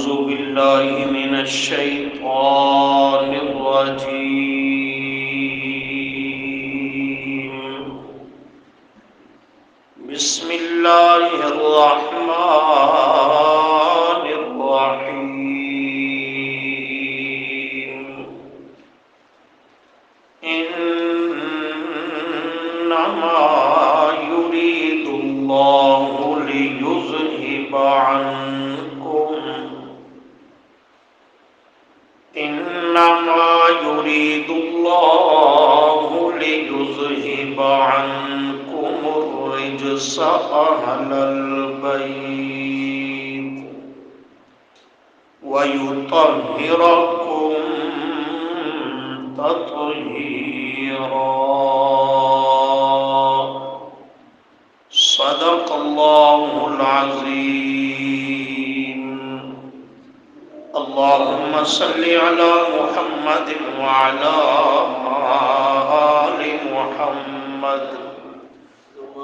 أعوذ بالله من الشيطان الرجيم. بسم الله الرحمن الرحيم. إنما يريد الله ليذهب عنكم الرجس أهل البيت ويطهركم تطهيرا. صدق الله العظيم. اللهم صل على محمد وعلى آل محمد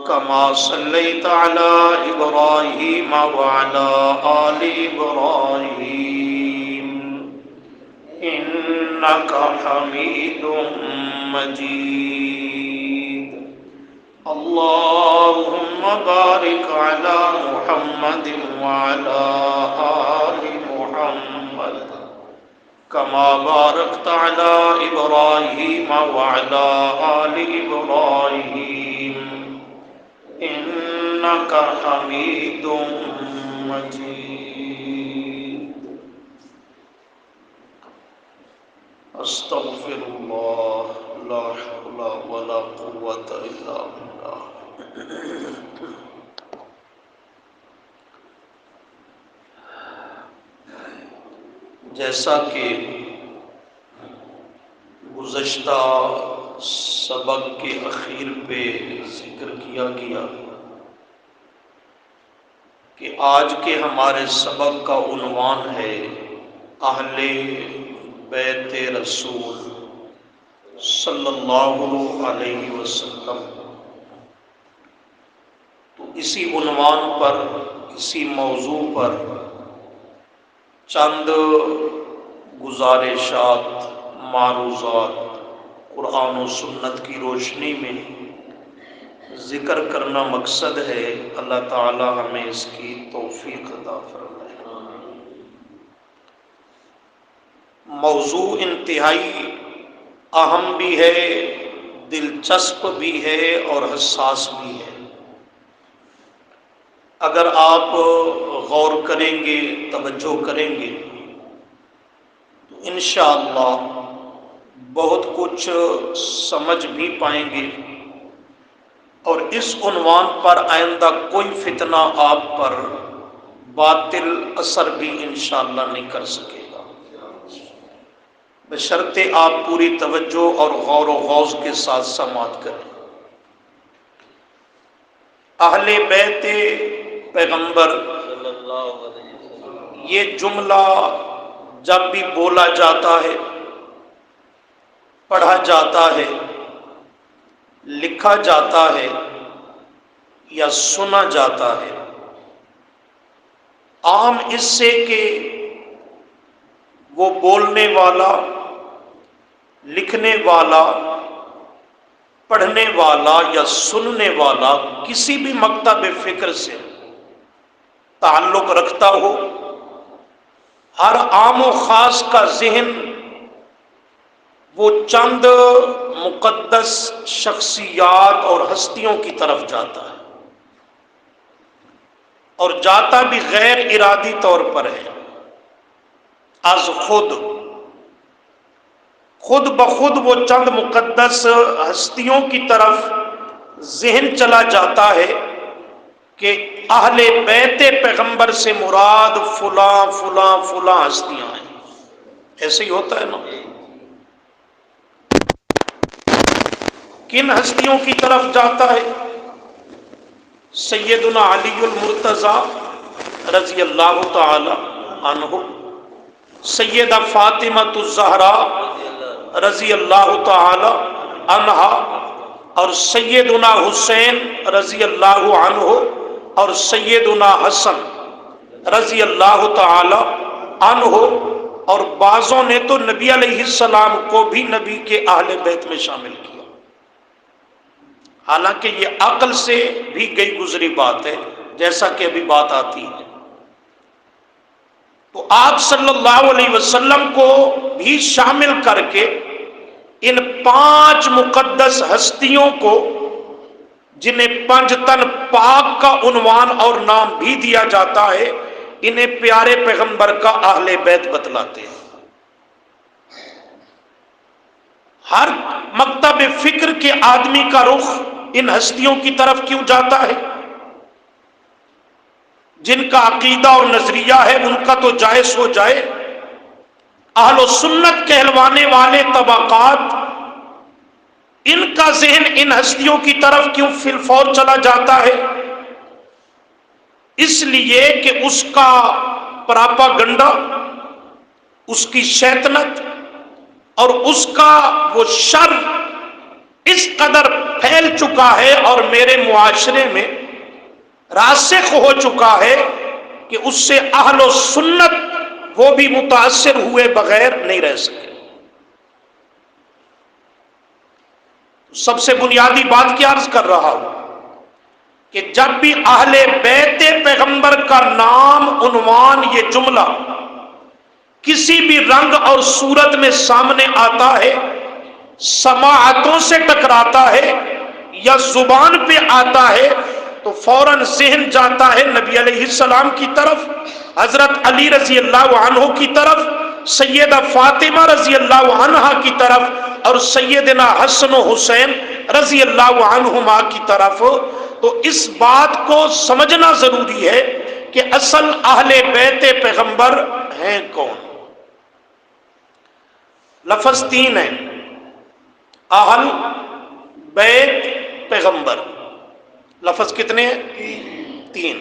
كما صليت على إبراهيم وعلى آل إبراهيم إنك حميد مجيد. اللهم بارك على محمد وعلى آل محمد كما باركت على إبراهيم وعلى آل إبراهيم إنك حميد مجيد. أستغفر الله لا حول ولا قوة إلا بالله. جیسا کہ گزشتہ سبق کے اخیر پہ ذکر کیا گیا کہ آج کے ہمارے سبق کا عنوان ہے اہل بیت رسول صلی اللہ علیہ وسلم. تو اسی عنوان پر، اسی موضوع پر چند گزارشات، معروضات قرآن و سنت کی روشنی میں ذکر کرنا مقصد ہے. اللہ تعالی ہمیں اس کی توفیق عطا فرمائے. موضوع انتہائی اہم بھی ہے، دلچسپ بھی ہے اور حساس بھی ہے. اگر آپ غور کریں گے، توجہ کریں گے تو انشاءاللہ بہت کچھ سمجھ بھی پائیں گے، اور اس عنوان پر آئندہ کوئی فتنہ آپ پر باطل اثر بھی انشاءاللہ نہیں کر سکے گا، بشرطے آپ پوری توجہ اور غور و غوض کے ساتھ سماعت کریں. اہل بیت پیغمبر یہ جملہ جب بھی بولا جاتا ہے، پڑھا جاتا ہے، لکھا جاتا ہے یا سنا جاتا ہے، عام اس سے کہ وہ بولنے والا، لکھنے والا، پڑھنے والا یا سننے والا کسی بھی مکتب فکر سے تعلق رکھتا ہو. ہر عام و خاص کا ذہن وہ چند مقدس شخصیات اور ہستیوں کی طرف جاتا ہے، اور جاتا بھی غیر ارادی طور پر ہے. از خود بخود وہ چند مقدس ہستیوں کی طرف ذہن چلا جاتا ہے کہ اہل بیت پیغمبر سے مراد فلاں فلاں فلاں ہستیاں ہیں. ایسے ہی ہوتا ہے نا. کن ہستیوں کی طرف جاتا ہے؟ سیدنا علی المرتضیٰ رضی اللہ تعالی عنہ، سیدہ فاطمۃ الزہرا رضی اللہ تعالی عنہا، اور سیدنا حسین رضی اللہ عنہ، اور سیدنا حسن رضی اللہ تعالی عنہ، اور بعضوں نے تو نبی علیہ السلام کو بھی نبی کے اہل بیت میں شامل کیا، حالانکہ یہ عقل سے بھی گئی گزری بات ہے، جیسا کہ ابھی بات آتی ہے۔ تو آپ صلی اللہ علیہ وسلم کو بھی شامل کر کے ان 5 مقدس ہستیوں کو، جنہیں 5 تن پاک کا عنوان اور نام بھی دیا جاتا ہے، انہیں پیارے پیغمبر کا اہل بیت بتلاتے ہیں۔ ہر مکتب فکر کے آدمی کا رخ ان ہستیوں کی طرف کیوں جاتا ہے؟ جن کا عقیدہ اور نظریہ ہے ان کا تو جائز ہو جائے، اہل و سنت کہلوانے والے طبقات، ان کا ذہن ان ہستیوں کی طرف کیوں فی الفور چلا جاتا ہے؟ اس لیے کہ اس کا پراپاگنڈا، اس کی شیطنت اور اس کا وہ شر اس قدر پھیل چکا ہے اور میرے معاشرے میں راسخ ہو چکا ہے کہ اس سے اہل و سنت وہ بھی متاثر ہوئے بغیر نہیں رہ سکے۔ سب سے بنیادی بات کیا عرض کر رہا ہوں کہ جب بھی اہل بیت پیغمبر کا نام، عنوان، یہ جملہ کسی بھی رنگ اور صورت میں سامنے آتا ہے، سماعتوں سے ٹکراتا ہے یا زبان پہ آتا ہے، تو فوراً ذہن جاتا ہے نبی علیہ السلام کی طرف، حضرت علی رضی اللہ عنہ کی طرف، سیدہ فاطمہ رضی اللہ عنہا کی طرف، اور سیدنا حسن و حسین رضی اللہ عنہما کی طرف۔ تو اس بات کو سمجھنا ضروری ہے کہ اصل اہل بیت پیغمبر ہیں کون۔ لفظ 3 ہے، اہل بیت پیغمبر۔ لفظ کتنے ہیں؟ 3۔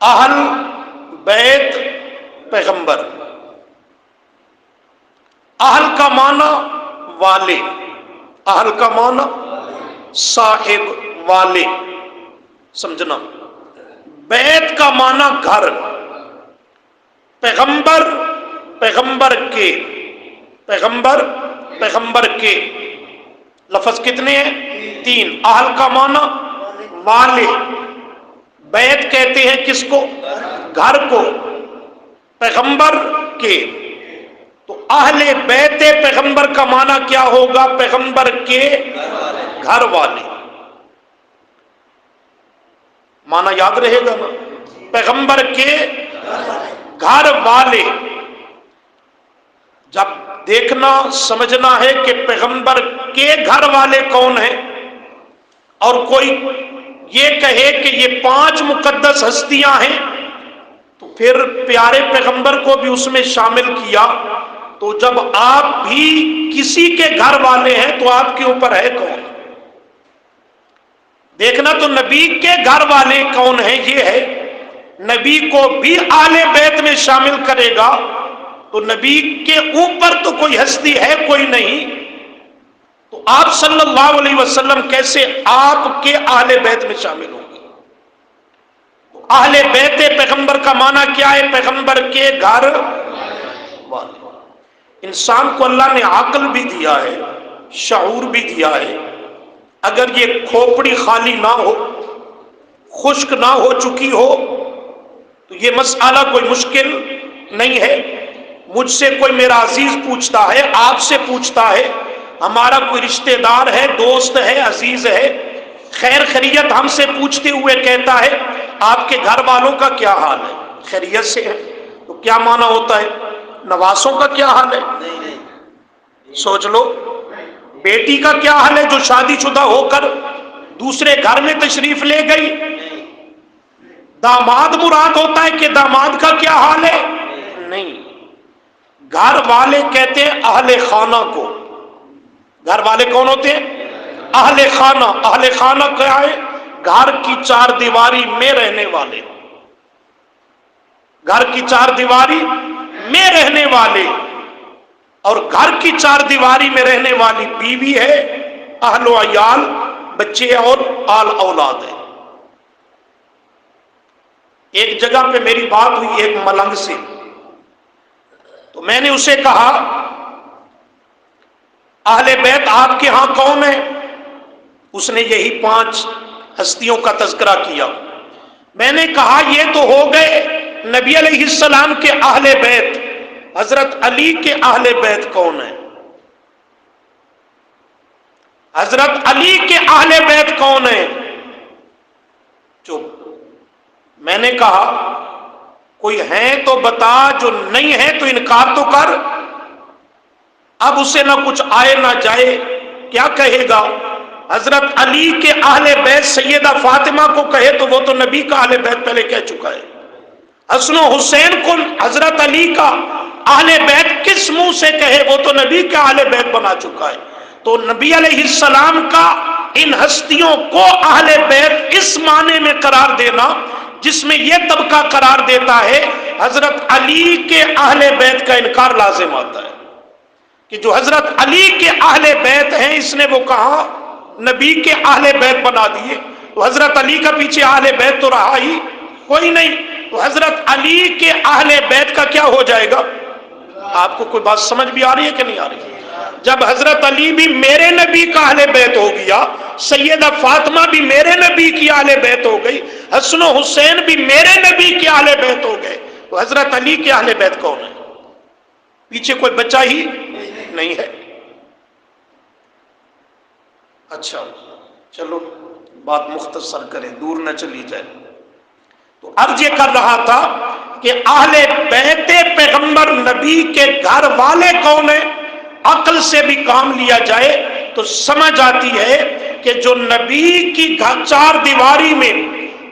اہل بیت پیغمبر، اہل کا معنی والے، اہل کا معنی صاحب، والے، سمجھنا۔ بیت کا معنی گھر، پیغمبر، پیغمبر کے، پیغمبر، پیغمبر کے۔ لفظ کتنے ہیں؟ 3۔ اہل کا معنی والے، بیت کہتے ہیں کس کو؟ گھر کو، پیغمبر کے۔ تو اہل بیت پیغمبر کا معنی کیا ہوگا؟ پیغمبر کے گھر والے۔ معنی یاد رہے گا نا؟ پیغمبر کے گھر والے۔ جب دیکھنا سمجھنا ہے کہ پیغمبر کے گھر والے کون ہیں، اور کوئی یہ کہے کہ یہ 5 مقدس ہستیاں ہیں، تو پھر پیارے پیغمبر کو بھی اس میں شامل کیا، تو جب آپ بھی کسی کے گھر والے ہیں تو آپ کے اوپر ہے کون؟ دیکھنا تو نبی کے گھر والے کون ہیں یہ ہے۔ نبی کو بھی آل بیت میں شامل کرے گا تو نبی کے اوپر تو کوئی ہستی ہے کوئی نہیں، تو آپ صلی اللہ علیہ وسلم کیسے آپ کے اہل بیت میں شامل ہوں گے؟ تو اہل بیت پیغمبر کا معنی کیا ہے؟ پیغمبر کے گھر والے۔ انسان کو اللہ نے عقل بھی دیا ہے، شعور بھی دیا ہے، اگر یہ کھوپڑی خالی نہ ہو، خشک نہ ہو چکی ہو، تو یہ مسئلہ کوئی مشکل نہیں ہے۔ مجھ سے کوئی میرا عزیز پوچھتا ہے، آپ سے پوچھتا ہے، ہمارا کوئی رشتہ دار ہے، دوست ہے، عزیز ہے، خیر خیریت ہم سے پوچھتے ہوئے کہتا ہے آپ کے گھر والوں کا کیا حال ہے؟ خیریت سے ہے؟ تو کیا معنی ہوتا ہے؟ نواسوں کا کیا حال ہے؟ سوچ لو، بیٹی کا کیا حال ہے جو شادی شدہ ہو کر دوسرے گھر میں تشریف لے گئی؟ داماد مراد ہوتا ہے کہ داماد کا کیا حال ہے؟ نہیں، گھر والے کہتے ہیں اہل خانہ کو۔ گھر والے کون ہوتے ہیں؟ اہل خانہ۔ اہل خانہ کیا ہے؟ گھر کی 4 دیواری میں رہنے والے، گھر کی 4 دیواری میں رہنے والے، اور گھر کی 4 دیواری میں رہنے والی بیوی ہے، اہل و عیال، بچے اور آل اولاد ہے۔ ایک جگہ پہ میری بات ہوئی ایک ملنگ سے، تو میں نے اسے کہا اہل بیت آپ کے ہاں کون ہے؟ اس نے یہی 5 ہستیوں کا تذکرہ کیا۔ میں نے کہا یہ تو ہو گئے نبی علیہ السلام کے اہل بیت، حضرت علی کے اہل بیت کون ہیں؟ حضرت علی کے اہل بیت کون ہیں؟ چپ۔ میں نے کہا کوئی ہیں تو بتا، جو نہیں ہے تو انکار تو کر۔ اب اسے نہ کچھ آئے نہ جائے، کیا کہے گا؟ حضرت علی کے اہل بیت سیدہ فاطمہ کو کہے تو وہ تو نبی کا اہل بیت پہلے کہہ چکا ہے۔ حسن و حسین کو حضرت علی کا اہل بیت کس منہ سے کہے؟ وہ تو نبی کا اہل بیت بنا چکا ہے۔ تو نبی علیہ السلام کا ان ہستیوں کو اہل بیت اس معنی میں قرار دینا جس میں یہ طبقہ قرار دیتا ہے حضرت علی کے اہل بیت کا انکار لازم آتا ہے کہ جو حضرت علی کے اہل بیت ہیں اس نے وہ کہا نبی کے اہل بیت بنا دیے، تو حضرت علی کا پیچھے اہل بیت تو رہا ہی کوئی نہیں، تو حضرت علی کے اہل بیت کا کیا ہو جائے گا؟ آپ کو کوئی بات سمجھ بھی آ رہی ہے کہ نہیں آ رہی؟ جب حضرت علی بھی میرے نبی کا اہل بیت ہو گیا، سیدہ فاطمہ بھی میرے نبی کی اہل بیت ہو گئی، حسن و حسین بھی میرے نبی کے اہل بیت ہو گئے، تو حضرت علی کے اہل بیت کون ہے؟ پیچھے کوئی بچہ ہی نہیں ہے۔ اچھا چلو بات مختصر کریں، دور نہ چلی جائے۔ تو عرض یہ کر رہا تھا کہ اہل بیت پیغمبر نبی کے گھر والے کون ہیں؟ عقل سے بھی کام لیا جائے تو سمجھ آتی ہے کہ جو نبی کی 4 دیواری میں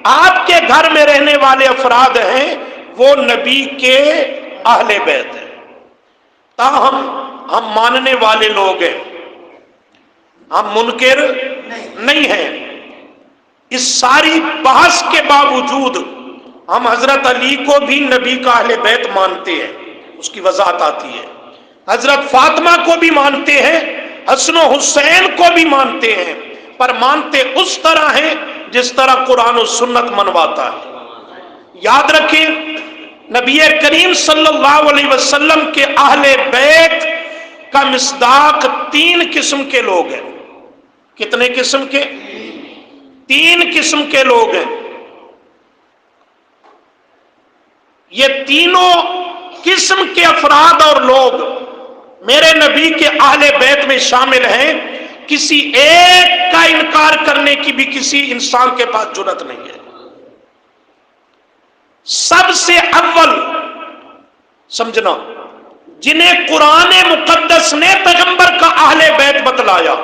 آپ کے گھر میں رہنے والے افراد ہیں وہ نبی کے اہل بیت ہیں۔ تاہم ہم ماننے والے لوگ ہیں، ہم منکر نہیں ہیں۔ اس ساری بحث کے باوجود ہم حضرت علی کو بھی نبی کا اہل بیت مانتے ہیں، اس کی وضاحت آتی ہے۔ حضرت فاطمہ کو بھی مانتے ہیں، حسن و حسین کو بھی مانتے ہیں، پر مانتے اس طرح ہیں جس طرح قرآن و سنت منواتا ہے۔ یاد رکھیں نبی کریم صلی اللہ علیہ وسلم کے اہل بیت کا مصداق 3 قسم کے لوگ ہیں۔ کتنے قسم کے؟ 3 قسم کے لوگ ہیں۔ یہ تینوں قسم کے افراد اور لوگ میرے نبی کے اہل بیت میں شامل ہیں، کسی ایک کا انکار کرنے کی بھی کسی انسان کے پاس جرات نہیں ہے۔ سب سے اول سمجھنا، جنہیں قرآن مقدس نے پیغمبر کا اہل بیت بتلایا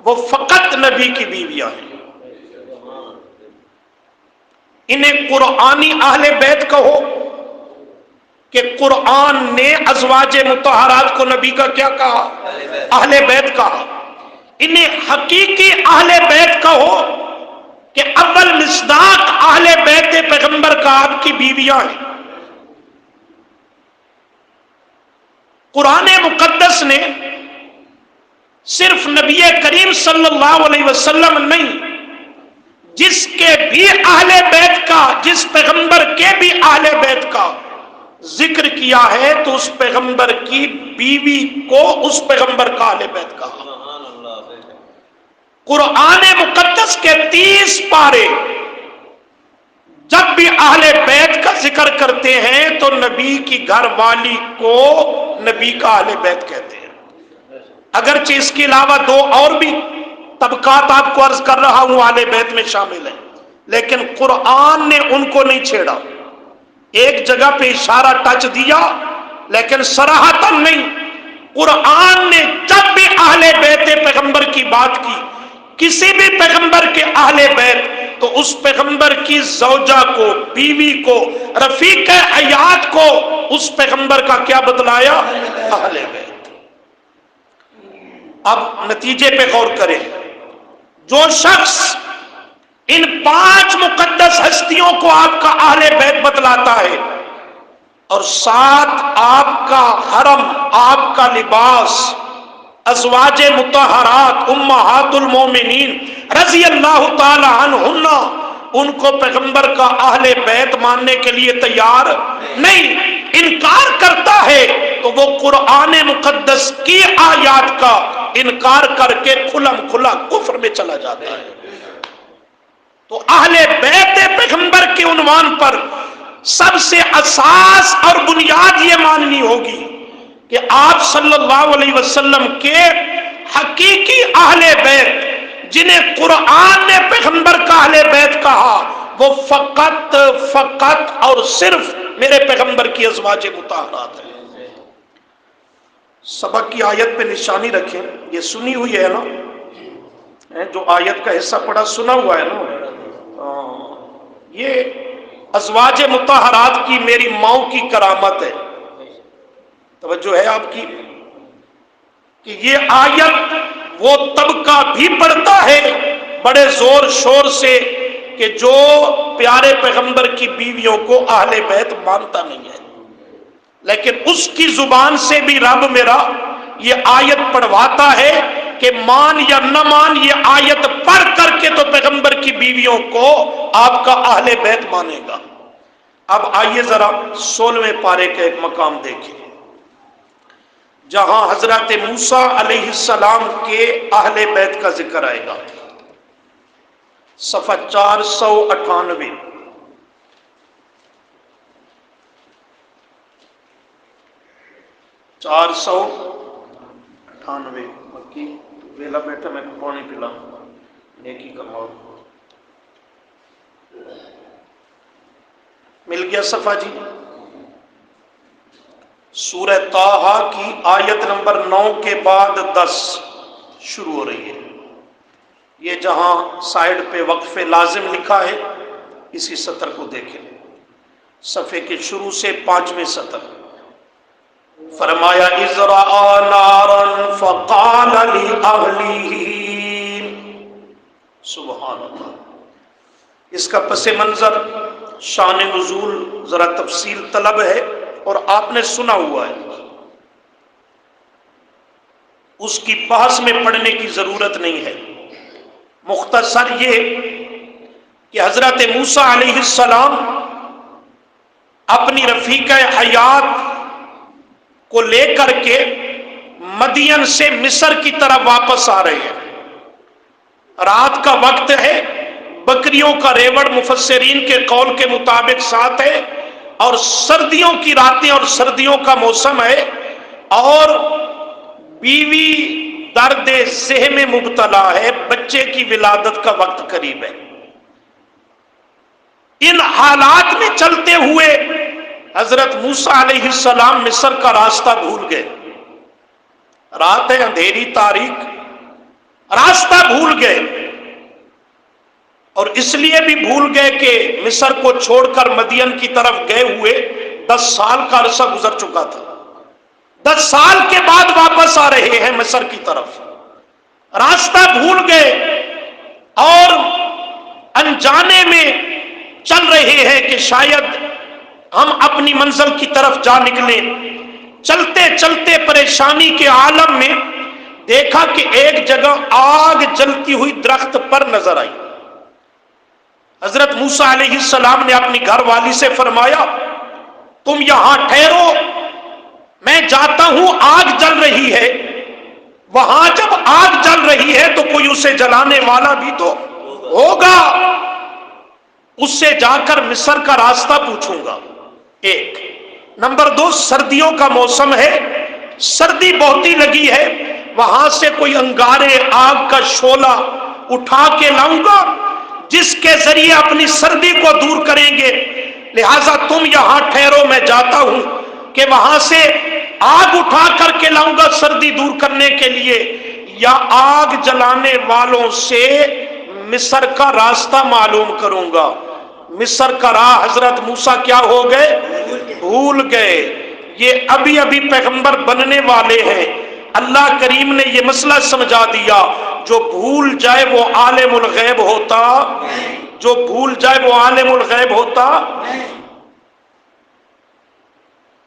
وہ فقط نبی کی بیویاں ہیں۔ انہیں قرآنی اہل بیت کہو کہ قرآن نے ازواج مطہرات کو نبی کا کیا کہا؟ اہل بیت کہا۔ انہیں حقیقی اہل بیت کہو کہ اول مصداق اہل بیت پیغمبر کا آپ کی بیویاں ہیں۔ قرآن مقدس نے صرف نبی کریم صلی اللہ علیہ وسلم نہیں، جس کے بھی اہل بیت کا، جس پیغمبر کے بھی اہل بیت کا ذکر کیا ہے تو اس پیغمبر کی بیوی کو اس پیغمبر کا اہل بیت کہا۔ قرآن مقدس کے 30 پارے جب بھی اہل بیت کا ذکر کرتے ہیں تو نبی کی گھر والی کو نبی کا اہل بیت کہتے ہیں۔ اگرچہ اس کے علاوہ 2 اور بھی طبقات آپ کو عرض کر رہا ہوں اہل بیت میں شامل ہیں، لیکن قرآن نے ان کو نہیں چھیڑا۔ ایک جگہ پہ اشارہ ٹچ دیا لیکن صراحتاً نہیں۔ قرآن نے جب بھی اہل بیت پیغمبر کی بات کی، کسی بھی پیغمبر کے اہل بیت، تو اس پیغمبر کی زوجہ کو، بیوی کو، رفیق حیات کو اس پیغمبر کا کیا بتلایا؟ اہل بیت۔ اب نتیجے پہ غور کریں۔ جو شخص ان 5 مقدس ہستیوں کو آپ کا اہل بیت بتلاتا ہے اور ساتھ آپ کا حرم، آپ کا لباس، ازواج مطہرات امہات المومنین رضی اللہ تعالی عنہن، ان کو پیغمبر کا اہل بیت ماننے کے لیے تیار نہیں، انکار کرتا ہے تو وہ قرآن مقدس کی آیات کا انکار کر کے کھلم کھلا کفر میں چلا جاتا ہے۔ تو اہل بیت پیغمبر کے عنوان پر سب سے اساس اور بنیاد یہ ماننی ہوگی کہ آپ صلی اللہ علیہ وسلم کے حقیقی اہل بیت، جنہیں قرآن نے پیغمبر کا اہل بیت کہا، وہ فقط اور صرف میرے پیغمبر کی ازواج مطہرات ہیں۔ سبق کی آیت پہ نشانی رکھیں، یہ سنی ہوئی ہے نا، جو آیت کا حصہ پڑھا سنا ہوا ہے نا، یہ ازواج مطہرات کی میری ماؤں کی کرامت ہے۔ توجہ ہے آپ کی کہ یہ آیت وہ طبقہ بھی پڑھتا ہے بڑے زور شور سے کہ جو پیارے پیغمبر کی بیویوں کو اہل بیت مانتا نہیں ہے، لیکن اس کی زبان سے بھی رب میرا یہ آیت پڑھواتا ہے کہ مان یا نہ مان، یہ آیت پڑھ کر کے تو پیغمبر کی بیویوں کو آپ کا اہل بیت مانے گا۔ اب آئیے ذرا 16ویں پارے کا ایک مقام دیکھیں، جہاں حضرت موسیٰ علیہ السلام کے اہل بیت کا ذکر آئے گا، صفحہ 498۔ مکی ویلا بیٹھا میں پانی پلا نیکی کماؤ۔ مل گیا صفحہ جی؟ سورہ طٰہٰ کی آیت نمبر 9 کے بعد 10 شروع ہو رہی ہے۔ یہ جہاں سائیڈ پہ وقف لازم لکھا ہے، اسی سطر کو دیکھیں، صفحے کے شروع سے 5ویں سطر۔ فرمایا اذ رأى نارا فقال لأهله، سبحان اللہ۔ اس کا پس منظر، شان نزول ذرا تفصیل طلب ہے اور آپ نے سنا ہوا ہے، اس کی بحث میں پڑھنے کی ضرورت نہیں ہے۔ مختصر یہ کہ حضرت موسیٰ علیہ السلام اپنی رفیقہ حیات کو لے کر کے مدین سے مصر کی طرف واپس آ رہے ہیں۔ رات کا وقت ہے، بکریوں کا ریوڑ مفسرین کے قول کے مطابق ساتھ ہے، اور سردیوں کی راتیں اور سردیوں کا موسم ہے، اور بیوی درد ذہ میں مبتلا ہے، بچے کی ولادت کا وقت قریب ہے۔ ان حالات میں چلتے ہوئے حضرت موسیٰ علیہ السلام مصر کا راستہ بھول گئے۔ رات ہے، اندھیری تاریک، راستہ بھول گئے، اور اس لیے بھی بھول گئے کہ مصر کو چھوڑ کر مدین کی طرف گئے ہوئے 10 سال کا عرصہ گزر چکا تھا۔ 10 سال کے بعد واپس آ رہے ہیں مصر کی طرف، راستہ بھول گئے اور انجانے میں چل رہے ہیں کہ شاید ہم اپنی منزل کی طرف جا نکلیں۔ چلتے چلتے پریشانی کے عالم میں دیکھا کہ ایک جگہ آگ جلتی ہوئی درخت پر نظر آئی۔ حضرت موسیٰ علیہ السلام نے اپنی گھر والی سے فرمایا تم یہاں ٹھہرو، میں جاتا ہوں، آگ جل رہی ہے۔ وہاں جب آگ جل رہی ہے تو کوئی اسے جلانے والا بھی تو ہوگا، اس سے جا کر مصر کا راستہ پوچھوں گا۔ ایک نمبر 2، سردیوں کا موسم ہے، سردی بہت ہی لگی ہے، وہاں سے کوئی انگارے آگ کا شعلہ اٹھا کے لاؤں گا جس کے ذریعے اپنی سردی کو دور کریں گے، لہذا تم یہاں ٹھہرو، میں جاتا ہوں کہ وہاں سے آگ اٹھا کر کے لاؤں گا سردی دور کرنے کے لیے، یا آگ جلانے والوں سے مصر کا راستہ معلوم کروں گا۔ مصر کا راہ حضرت موسیٰ کیا ہو گئے؟ بھول گئے۔ یہ ابھی ابھی پیغمبر بننے والے ہیں، اللہ کریم نے یہ مسئلہ سمجھا دیا، جو بھول جائے وہ عالم الغیب ہوتا، جو بھول جائے وہ عالم الغیب ہوتا۔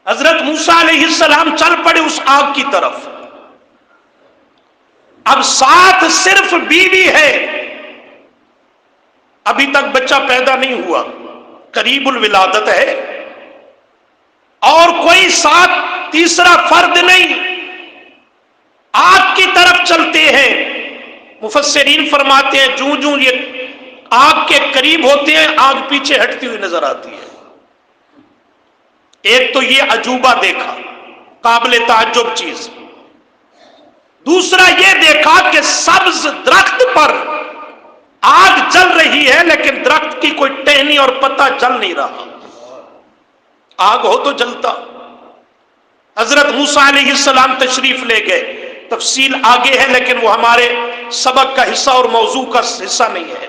حضرت موسیٰ علیہ السلام چل پڑے اس آگ کی طرف۔ اب ساتھ صرف بیوی ہے، ابھی تک بچہ پیدا نہیں ہوا، قریب الولادت ہے، اور کوئی ساتھ تیسرا فرد نہیں، آگ کی طرف چلتے ہیں۔ مفسرین فرماتے ہیں جوں جوں یہ آگ کے قریب ہوتے ہیں آگ پیچھے ہٹتی ہوئی نظر آتی ہے۔ ایک تو یہ عجوبہ دیکھا، قابل تعجب چیز۔ دوسرا یہ دیکھا کہ سبز درخت پر آگ جل رہی ہے لیکن درخت کی کوئی ٹہنی اور پتا جل نہیں رہا۔ آگ ہو تو جلتا۔ حضرت موسیٰ علیہ السلام تشریف لے گئے، تفصیل آگے ہے لیکن وہ ہمارے سبق کا حصہ اور موضوع کا حصہ نہیں ہے۔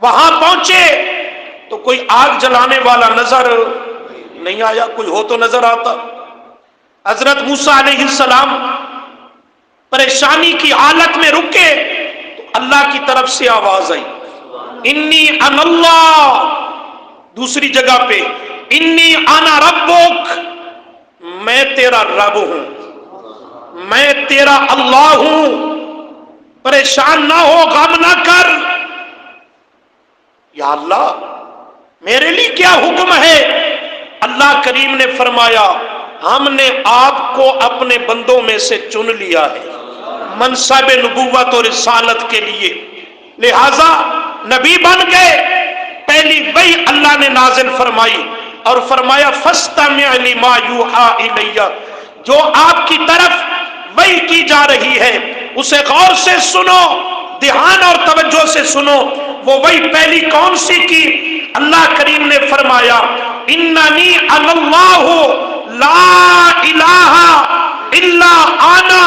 وہاں پہنچے تو کوئی آگ جلانے والا نظر نہیں آیا، کوئی ہو تو نظر آتا۔ حضرت موسیٰ علیہ السلام پریشانی کی حالت میں رکے تو اللہ کی طرف سے آواز آئی، انی انا اللہ۔ دوسری جگہ پہ انی انا ربک، میں تیرا رب ہوں، میں تیرا اللہ ہوں، پریشان نہ ہو، غم نہ کر۔ یا اللہ میرے لیے کیا حکم ہے؟ اللہ کریم نے فرمایا ہم نے آپ کو اپنے بندوں میں سے چن لیا ہے منصب نبوت اور رسالت کے لیے، لہذا نبی بن گئے۔ پہلی وحی اللہ نے نازل فرمائی اور فرمایا فاستمع لما یوحی الیہ، جو آپ کی طرف وحی کی جا رہی ہے اسے غور سے سنو، دھیان اور توجہ سے سنو۔ وہ وحی پہلی کون سی کی؟ اللہ کریم نے فرمایا اننی انا اللہ لا الہ الا انا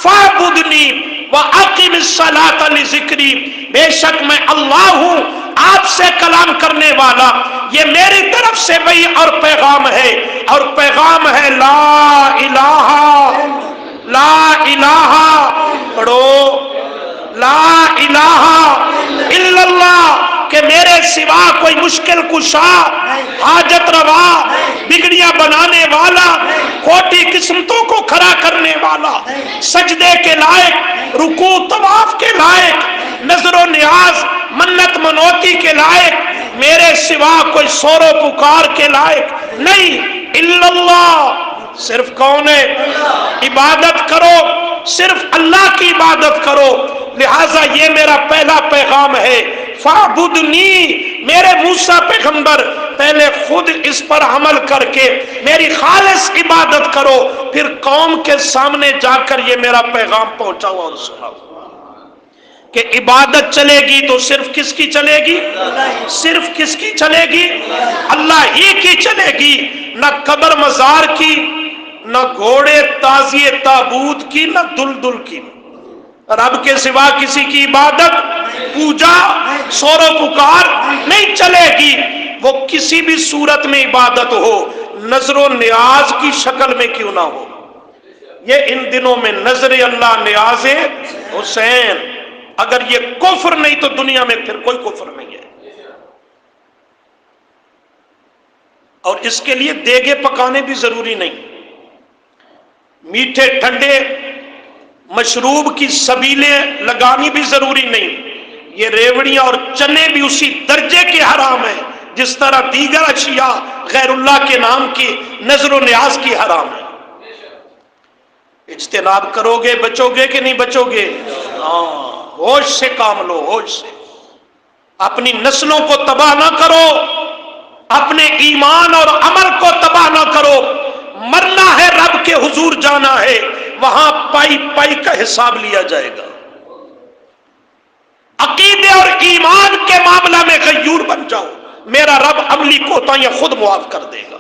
فاعبدنی واقم الصلاۃ لذکری، بے شک میں اللہ ہوں آپ سے کلام کرنے والا، یہ میری طرف سے وحی اور پیغام ہے، اور پیغام ہے لا الہ، لا الہ پڑھو، لا الہ الا اللہ، کہ میرے سوا کوئی مشکل کشا، حاجت روا، بگڑیاں بنانے والا، کھوٹی قسمتوں کو کھڑا کرنے والا، سجدے کے لائق، رکوع طواف کے لائق، نظر و نیاز منت منوتی کے لائق، میرے سوا کوئی سور و پکار کے لائق نہیں، الا اللہ، صرف کون ہے؟ عبادت کرو، صرف اللہ کی عبادت کرو۔ لہٰذا یہ میرا پہلا پیغام ہے، فاعبدنی، میرے موسیٰ پیغمبر پہلے خود اس پر عمل کر کے میری خالص عبادت کرو، پھر قوم کے سامنے جا کر یہ میرا پیغام پہنچاؤ اور سناؤ کہ عبادت چلے گی تو صرف کس کی چلے گی؟ صرف کس کی چلے گی؟ اللہ ہی کی چلے گی، نہ قبر مزار کی، نہ گھوڑے تازیے تابوت کی، نہ دلدل کی۔ رب کے سوا کسی کی عبادت، پوجا، سور و پکار نہیں چلے گی، وہ کسی بھی صورت میں عبادت ہو، نظر و نیاز کی شکل میں کیوں نہ ہو۔ یہ ان دنوں میں نظر اللہ نیاز حسین، اگر یہ کفر نہیں تو دنیا میں پھر کوئی کفر نہیں ہے۔ اور اس کے لیے دیگے پکانے بھی ضروری نہیں، میٹھے ٹھنڈے مشروب کی سبیلیں لگانی بھی ضروری نہیں۔ یہ ریوڑیاں اور چنے بھی اسی درجے کے حرام ہیں جس طرح دیگر اشیاء غیر اللہ کے نام کی نظر و نیاز کی حرام ہے۔ اجتناب کرو گے، بچو گے کہ نہیں بچو گے؟ ہوش سے کام لو، ہوش سے۔ اپنی نسلوں کو تباہ نہ کرو، اپنے ایمان اور عمل کو تباہ نہ کرو۔ مرنا ہے، رب کے حضور جانا ہے، وہاں پائی پائی کا حساب لیا جائے گا۔ عقیدے اور ایمان کے معاملہ میں غیور بن جاؤ، میرا رب عملی کوتاہیاں خود معاف کر دے گا۔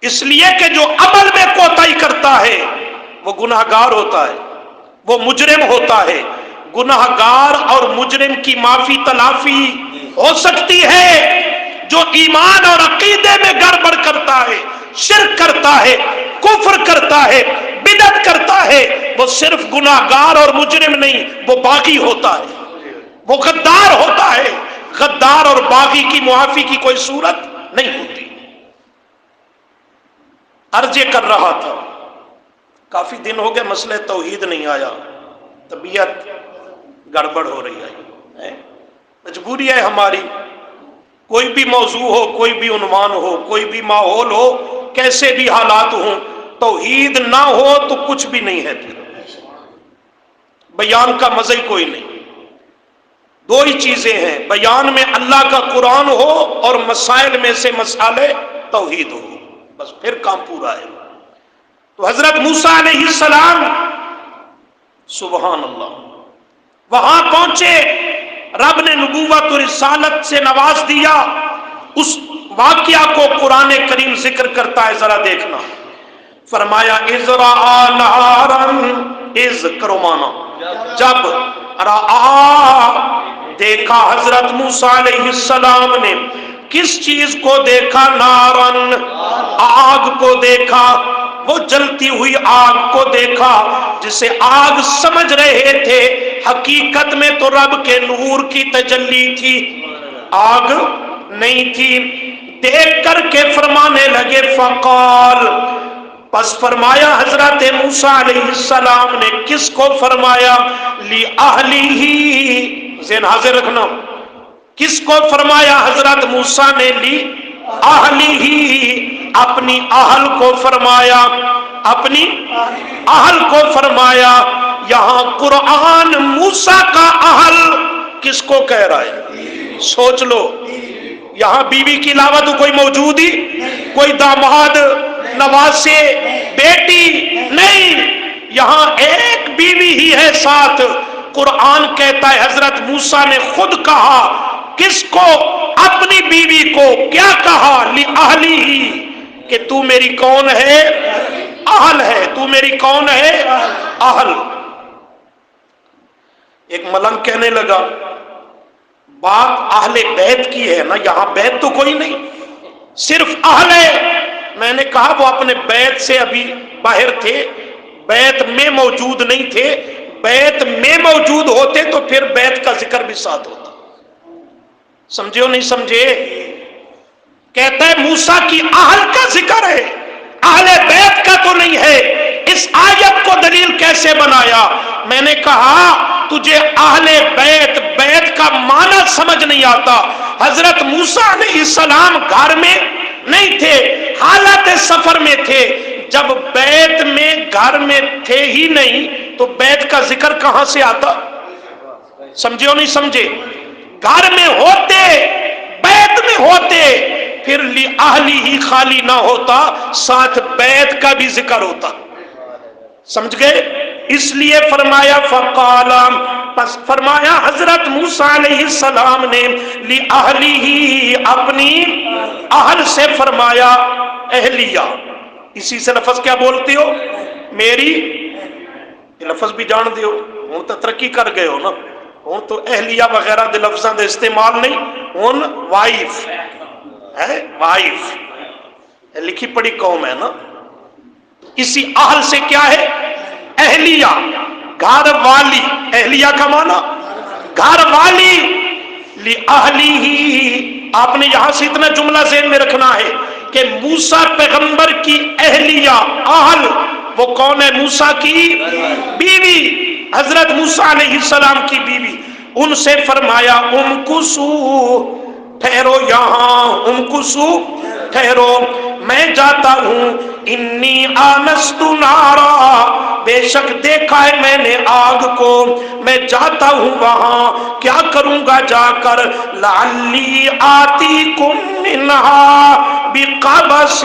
اس لیے کہ جو عمل میں کوتاہی کرتا ہے وہ گناہگار ہوتا ہے، وہ مجرم ہوتا ہے۔ گناہگار اور مجرم کی معافی تلافی ہو سکتی ہے، جو ایمان اور عقیدے میں گڑبڑ کرتا ہے، شرک کرتا ہے، کفر کرتا ہے، بدعت کرتا ہے، وہ صرف گناہگار اور مجرم نہیں، وہ باغی ہوتا ہے، وہ غدار ہوتا ہے۔ غدار اور باغی کی معافی کی کوئی صورت نہیں ہوتی۔ عرض یہ کر رہا تھا، کافی دن ہو گئے مسئلہ توحید نہیں آیا، طبیعت گڑبڑ ہو رہی ہے، مجبوری ہے ہماری۔ کوئی بھی موضوع ہو، کوئی بھی عنوان ہو، کوئی بھی ماحول ہو، کیسے بھی حالات ہوں، توحید نہ ہو تو کچھ بھی نہیں ہے، پھر بیان کا مزہ ہی کوئی نہیں۔ دو ہی چیزیں ہیں، بیان میں اللہ کا قرآن ہو اور مسائل میں سے مسئلے توحید ہو، بس پھر کام پورا ہے۔ تو حضرت موسیٰ علیہ السلام سبحان اللہ وہاں پہنچے، رب نے نبوت و رسالت سے نواز دیا۔ اس واقعہ کو قرآن کریم ذکر کرتا ہے، ذرا دیکھنا۔ فرمایا اذ رأى نارا، اذ کرو مانا، جب رأى دیکھا حضرت موسیٰ علیہ السلام نے کس چیز کو دیکھا؟ نارن، آگ کو دیکھا، وہ جلتی ہوئی آگ کو دیکھا، جسے آگ سمجھ رہے تھے، حقیقت میں تو رب کے نور کی تجلی تھی، آگ نہیں تھی۔ دیکھ کر کے فرمانے لگے فقال، پس فرمایا حضرت موسیٰ علیہ السلام نے، کس کو فرمایا؟ لِأَهْلِهِ، ذہن حاضر رکھنا، کس کو فرمایا حضرت موسیٰ نے؟ لِأَهْلِهِ، اپنی اہل کو فرمایا، اپنی اہل کو فرمایا۔ یہاں قرآن موسیٰ کا اہل کس کو کہہ رہا ہے؟ سوچ لو، یہاں بیوی کی علاوہ تو کوئی موجود ہی، کوئی داماد، نواسے، بیٹی نہیں، یہاں ایک بیوی ہی ہے ساتھ۔ قرآن کہتا ہے حضرت موسیٰ نے خود کہا، کس کو؟ اپنی بیوی کو، کیا کہا؟ لِأَهْلِهِ، کہ تو میری کون ہے؟ اہل ہے، تو میری کون ہے؟ اہل۔ ایک ملنگ کہنے لگا، بات اہل بیت کی ہے نا، یہاں بیت تو کوئی نہیں، صرف اہل ہے۔ میں نے کہا وہ اپنے بیت سے ابھی باہر تھے، بیت میں موجود نہیں تھے، بیت میں موجود ہوتے تو پھر بیت کا ذکر بھی ساتھ ہوتا۔ سمجھے ہو نہیں سمجھے؟ کہتا ہے موسیٰ کی اہل کا ذکر ہے، اہل بیت کا تو نہیں ہے۔ اس آیت کو دلیل کیسے بنایا؟ میں نے کہا تجھے اہل بیت، بیت کا معنی سمجھ نہیں آتا۔ حضرت موسیٰ علیہ السلام گھر میں نہیں تھے، حالت سفر میں تھے۔ جب بیت میں گھر میں تھے ہی نہیں تو بیت کا ذکر کہاں سے آتا؟ سمجھے ہو نہیں سمجھے؟ گھر میں ہوتے، بیت میں ہوتے، پھر لِأَهْلِهِ خالی نہ ہوتا، ساتھ بیت کا بھی ذکر ہوتا۔ سمجھ گئے؟ اس لیے فرمایا فقال، پس فرمایا حضرت موسیٰ علیہ السلام نے لِأَهْلِهِ، اپنی اہل سے فرمایا، اہلیہ، اسی سے لفظ کیا بولتے ہو؟ میری، یہ لفظ بھی جان دیو، ہوں تو ترقی کر گئے ہو نا، ہوں تو اہلیہ وغیرہ دے لفظاں دے استعمال نہیں، ہوں وائف ہے، وائف لکھی پڑی قوم ہے نا۔ اسی اہل سے کیا ہے؟ اہلیہ، گھر والی، اہلیہ کا معنی گھر والی۔ لِأَهْلِهِ، آپ نے یہاں سے اتنا جملہ ذہن میں رکھنا ہے کہ موسیٰ پیغمبر کی اہلیہ، اہل، وہ کون ہے؟ موسیٰ کی بیوی، حضرت موسیٰ علیہ السلام کی بیوی۔ ان سے فرمایا امکسو، ٹھہرو یہاں، امکسو، ٹھہرو، میں جاتا ہوں، انی آنست نارا، بے شک دیکھا ہے میں نے آگ کو، میں جاتا ہوں وہاں، کیا کروں گا جا کر؟ لعلی آتیکم منہا بقبس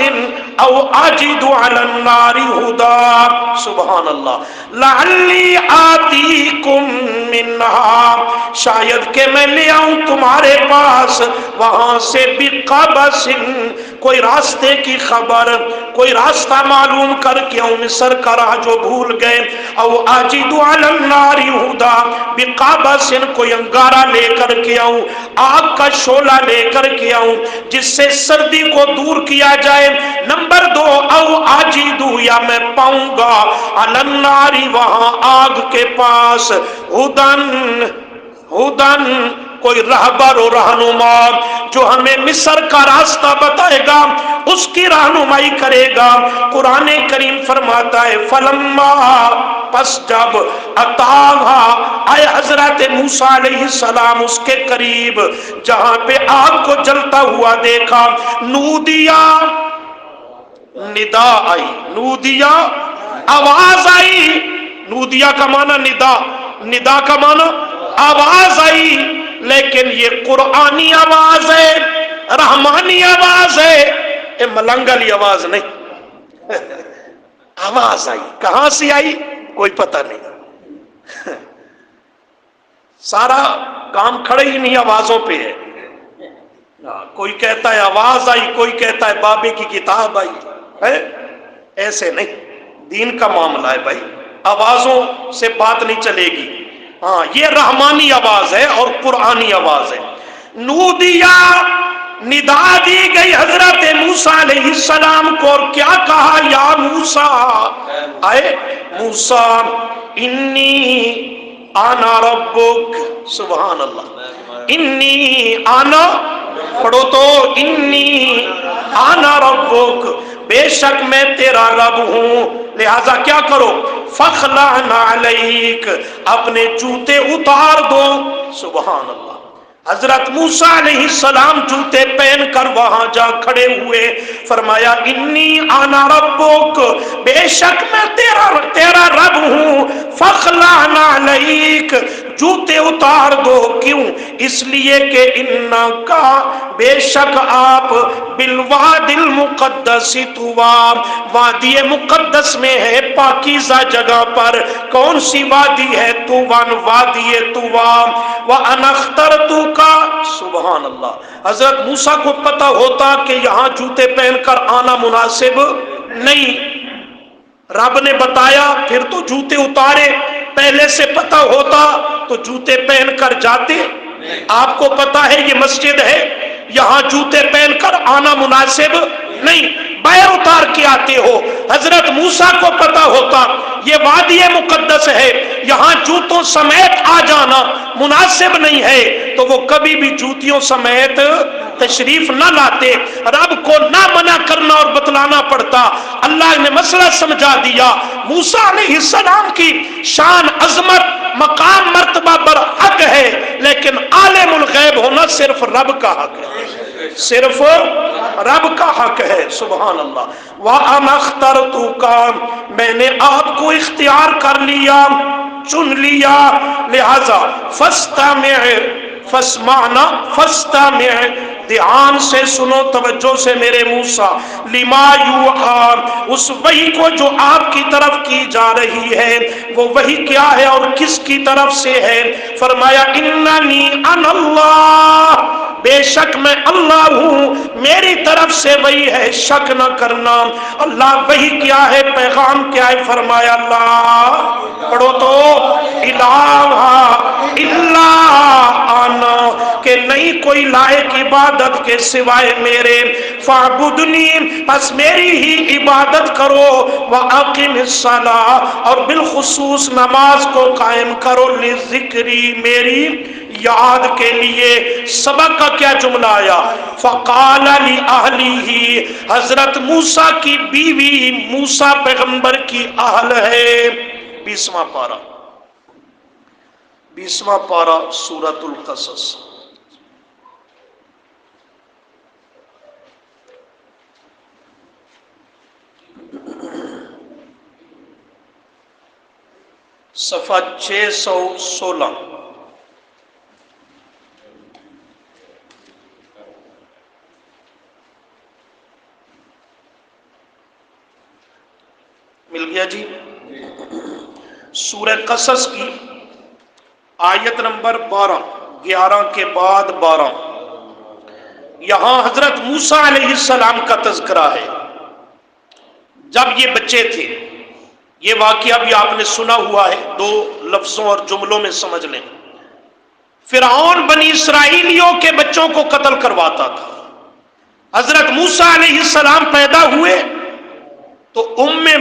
او اجد علی النار ہدا، سبحان اللہ، لعلی آتیکم منہا، شاید کہ میں لے آؤں تمہارے پاس وہاں سے بقبس، کوئی راستے کی خبر، کوئی راستہ معلوم کر کے آؤں، مصر کا راہ جو بھول گئے، او اجد علی النار ہدا بقبس، کوئی انگارہ لے کر کے آؤں، آگ کا شعلہ لے کر کے آؤں جس سے سردی کو دور کیا جائے۔ نمبر 2، او اجد، یا میں پاؤں گا، علی النار، وہاں آگ کے پاس، ہدن، ہدن، کوئی رہبر و رہنما جو ہمیں مصر کا راستہ بتائے گا، اس کی رہنمائی کرے گا۔ قرآن کریم فرماتا ہے فلما، پس جب اتاہا، آئے حضرت موسیٰ علیہ السلام اس کے قریب، جہاں پہ آگ کو جلتا ہوا دیکھا، نودیا، ندا آئی، نودیا آواز آئی، نودیا کا معنی ندا، ندا کا معنی آواز آئی، لیکن یہ قرآنی آواز ہے، رحمانی آواز ہے، یہ ملنگلی آواز نہیں۔ آواز آئی، کہاں سے آئی کوئی پتہ نہیں، سارا کام کھڑے ہی نہیں آوازوں پہ ہے، کوئی کہتا ہے آواز آئی، کوئی کہتا ہے بابے کی کتاب آئی ہے، ایسے نہیں، دین کا معاملہ ہے بھائی، آوازوں سے بات نہیں چلے گی۔ ہاں یہ رحمانی آواز ہے اور قرآنی آواز ہے۔ نودیا، ندا دی گئی حضرت موسیٰ علیہ السلام کو، اور کیا کہا؟ یا موسیٰ، آئے موسیٰ، انی آنا ربک، سبحان اللہ، انی آنا، پڑھو تو، انی آنا ربک، بے شک میں تیرا رب ہوں، لہذا کیا کرو؟ فخلع نعلیک، اپنے جوتے اتار دو، سبحان اللہ۔ حضرت موسیٰ علیہ السلام جوتے پہن کر وہاں جا کھڑے ہوئے، فرمایا انی آنا ربک، بے شک میں تیرا رب ہوں، فخلع نعلیک، جوتے اتار دو، کیوں؟ اس لیے کہ انکا، بے شک آپ، بالوادی المقدس طویٰ، وادی مقدس میں ہے، پاکیزہ جگہ پر، کون سی وادی ہے؟ طویٰ، وادی طویٰ، وَأَنَا اخْتَرْتُكَ، سبحان اللہ۔ حضرت موسیٰ کو پتہ ہوتا کہ یہاں جوتے پہن کر آنا مناسب نہیں، رب نے بتایا پھر تو جوتے اتارے، پہلے سے پتہ ہوتا تو جوتے پہن کر جاتے؟ آپ کو پتہ ہے یہ مسجد ہے، یہاں جوتے پہن کر آنا مناسب نہیں، بیر اتار کے آتے ہو۔ حضرت موسیٰ کو پتہ ہوتا یہ وادی مقدس ہے، یہاں جوتوں سمیت آ جانا مناسب نہیں ہے، تو وہ کبھی بھی جوتیوں سمیت تشریف نہ لاتے، رب کو نہ منع کرنا اور بتلانا پڑتا۔ اللہ نے مسئلہ سمجھا دیا، موسیٰ علیہ السلام کی شان، عظمت، مقام، مرتبہ برحق ہے، لیکن عالم الغیب ہونا صرف رب کا حق ہے، صرف رب کا حق ہے، سبحان اللہ۔ وَأَنَا اخْتَرْتُكَ، میں نے آپ کو اختیار کر لیا، چن لیا، لہذا فَاسْتَمِعْ، فَاسْمَعْنَا، فَاسْتَمِعْ، دھیان سے سنو، توجہ سے میرے موسیٰ، لما یوحیٰ، اس وحی کو جو آپ کی طرف کی جا رہی ہے، وہ وحی کیا ہے اور کس کی طرف سے ہے؟ فرمایا اننی انا اللہ، بے شک میں اللہ ہوں، میری طرف سے وہی ہے، شک نہ کرنا۔ اللہ وہی کیا ہے، پیغام کیا ہے؟ فرمایا اللہ، پڑھو تو، الہ الا انا، کہ نہیں کوئی لائق عبادت کے سوائے میرے، فاعبدنی، پس میری ہی عبادت کرو، واقم الصلاۃ، اور بالخصوص نماز کو قائم کرو، لذکری، میری یاد کے لیے۔ سبق کا کیا جملہ آیا؟ فقال لأہلہ، حضرت موسیٰ کی بیوی، موسیٰ پیغمبر کی اہل ہے، 20واں پارہ، 20واں پارہ سورۃ القصص۔ صفحہ 616، مل گیا جی؟ سورہ قصص کی آیت نمبر 12، 11 کے بعد 12، یہاں حضرت موسیٰ علیہ السلام کا تذکرہ ہے۔ جب یہ بچے تھے، یہ واقعہ بھی آپ نے سنا ہوا ہے، 2 لفظوں اور جملوں میں سمجھ لیں۔ فرعون بنی اسرائیلیوں کے بچوں کو قتل کرواتا تھا۔ حضرت موسیٰ علیہ السلام پیدا ہوئے تو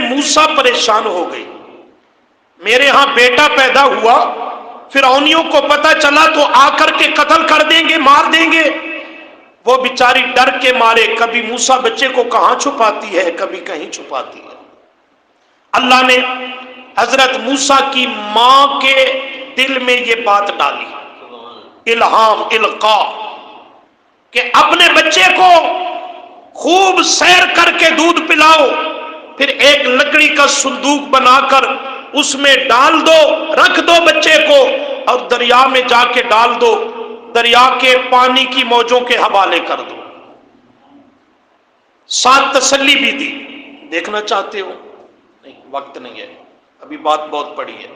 موسیٰ پریشان ہو گئی، میرے ہاں بیٹا پیدا ہوا، فرعونیوں کو پتہ چلا تو آ کر کے قتل کر دیں گے، مار دیں گے۔ وہ بیچاری ڈر کے مارے، کبھی موسیٰ بچے کو کہاں چھپاتی ہے، کبھی کہیں چھپاتی ہے۔ اللہ نے حضرت موسیٰ کی ماں کے دل میں یہ بات ڈالی، الہام، القاء، کہ اپنے بچے کو خوب سیر کر کے دودھ پلاؤ، پھر ایک لکڑی کا صندوق بنا کر اس میں ڈال دو، رکھ دو بچے کو، اور دریا میں جا کے ڈال دو، دریا کے پانی کی موجوں کے حوالے کر دو۔ ساتھ تسلی بھی دی۔ دیکھنا چاہتے ہو؟ نہیں، وقت نہیں ہے، ابھی بات بہت بڑی ہے۔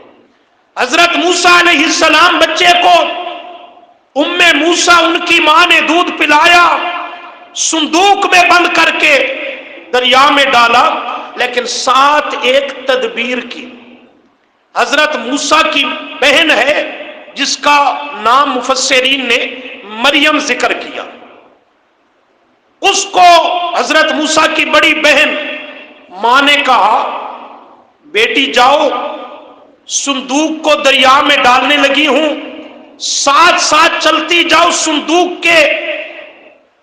حضرت موسیٰ علیہ السلام بچے کو ام موسیٰ ان کی ماں نے دودھ پلایا، صندوق میں بند کر کے دریا میں ڈالا، لیکن ساتھ ایک تدبیر کی۔ حضرت موسیٰ کی بہن ہے جس کا نام مفسرین نے مریم ذکر کیا، اس کو حضرت موسیٰ کی بڑی بہن ماں نے کہا بیٹی جاؤ، صندوق کو دریا میں ڈالنے لگی ہوں، ساتھ ساتھ چلتی جاؤ، صندوق کے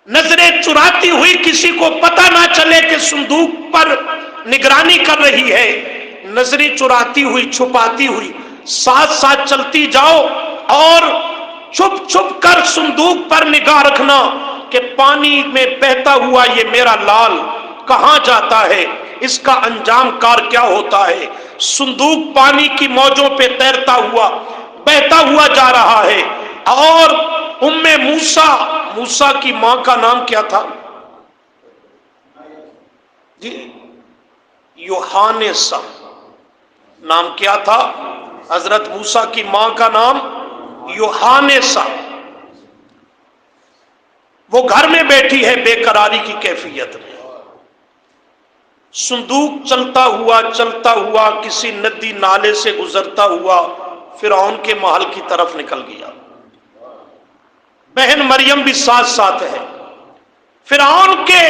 نظریں چراتی ہوئی، کسی کو پتہ نہ چلے کہ صندوق پر نگرانی کر رہی ہے، نظریں چراتی ہوئی، چھپاتی ہوئی، ساتھ ساتھ چلتی جاؤ، اور چھپ چھپ کر صندوق پر نگاہ رکھنا کہ پانی میں بہتا ہوا یہ میرا لال کہاں جاتا ہے، اس کا انجام کار کیا ہوتا ہے۔ صندوق پانی کی موجوں پہ تیرتا ہوا، بہتا ہوا جا رہا ہے، اور ام موسیٰ، موسیٰ کی ماں کا نام کیا تھا جی؟ یوحانسا نام کیا تھا؟ حضرت موسیٰ کی ماں کا نام یوحانسا۔ وہ گھر میں بیٹھی ہے بے قراری کی کیفیت میں، صندوق چلتا ہوا کسی ندی نالے سے گزرتا ہوا فرعون کے محل کی طرف نکل گیا۔ بہن مریم بھی ساتھ ساتھ ہے۔ فرعون کے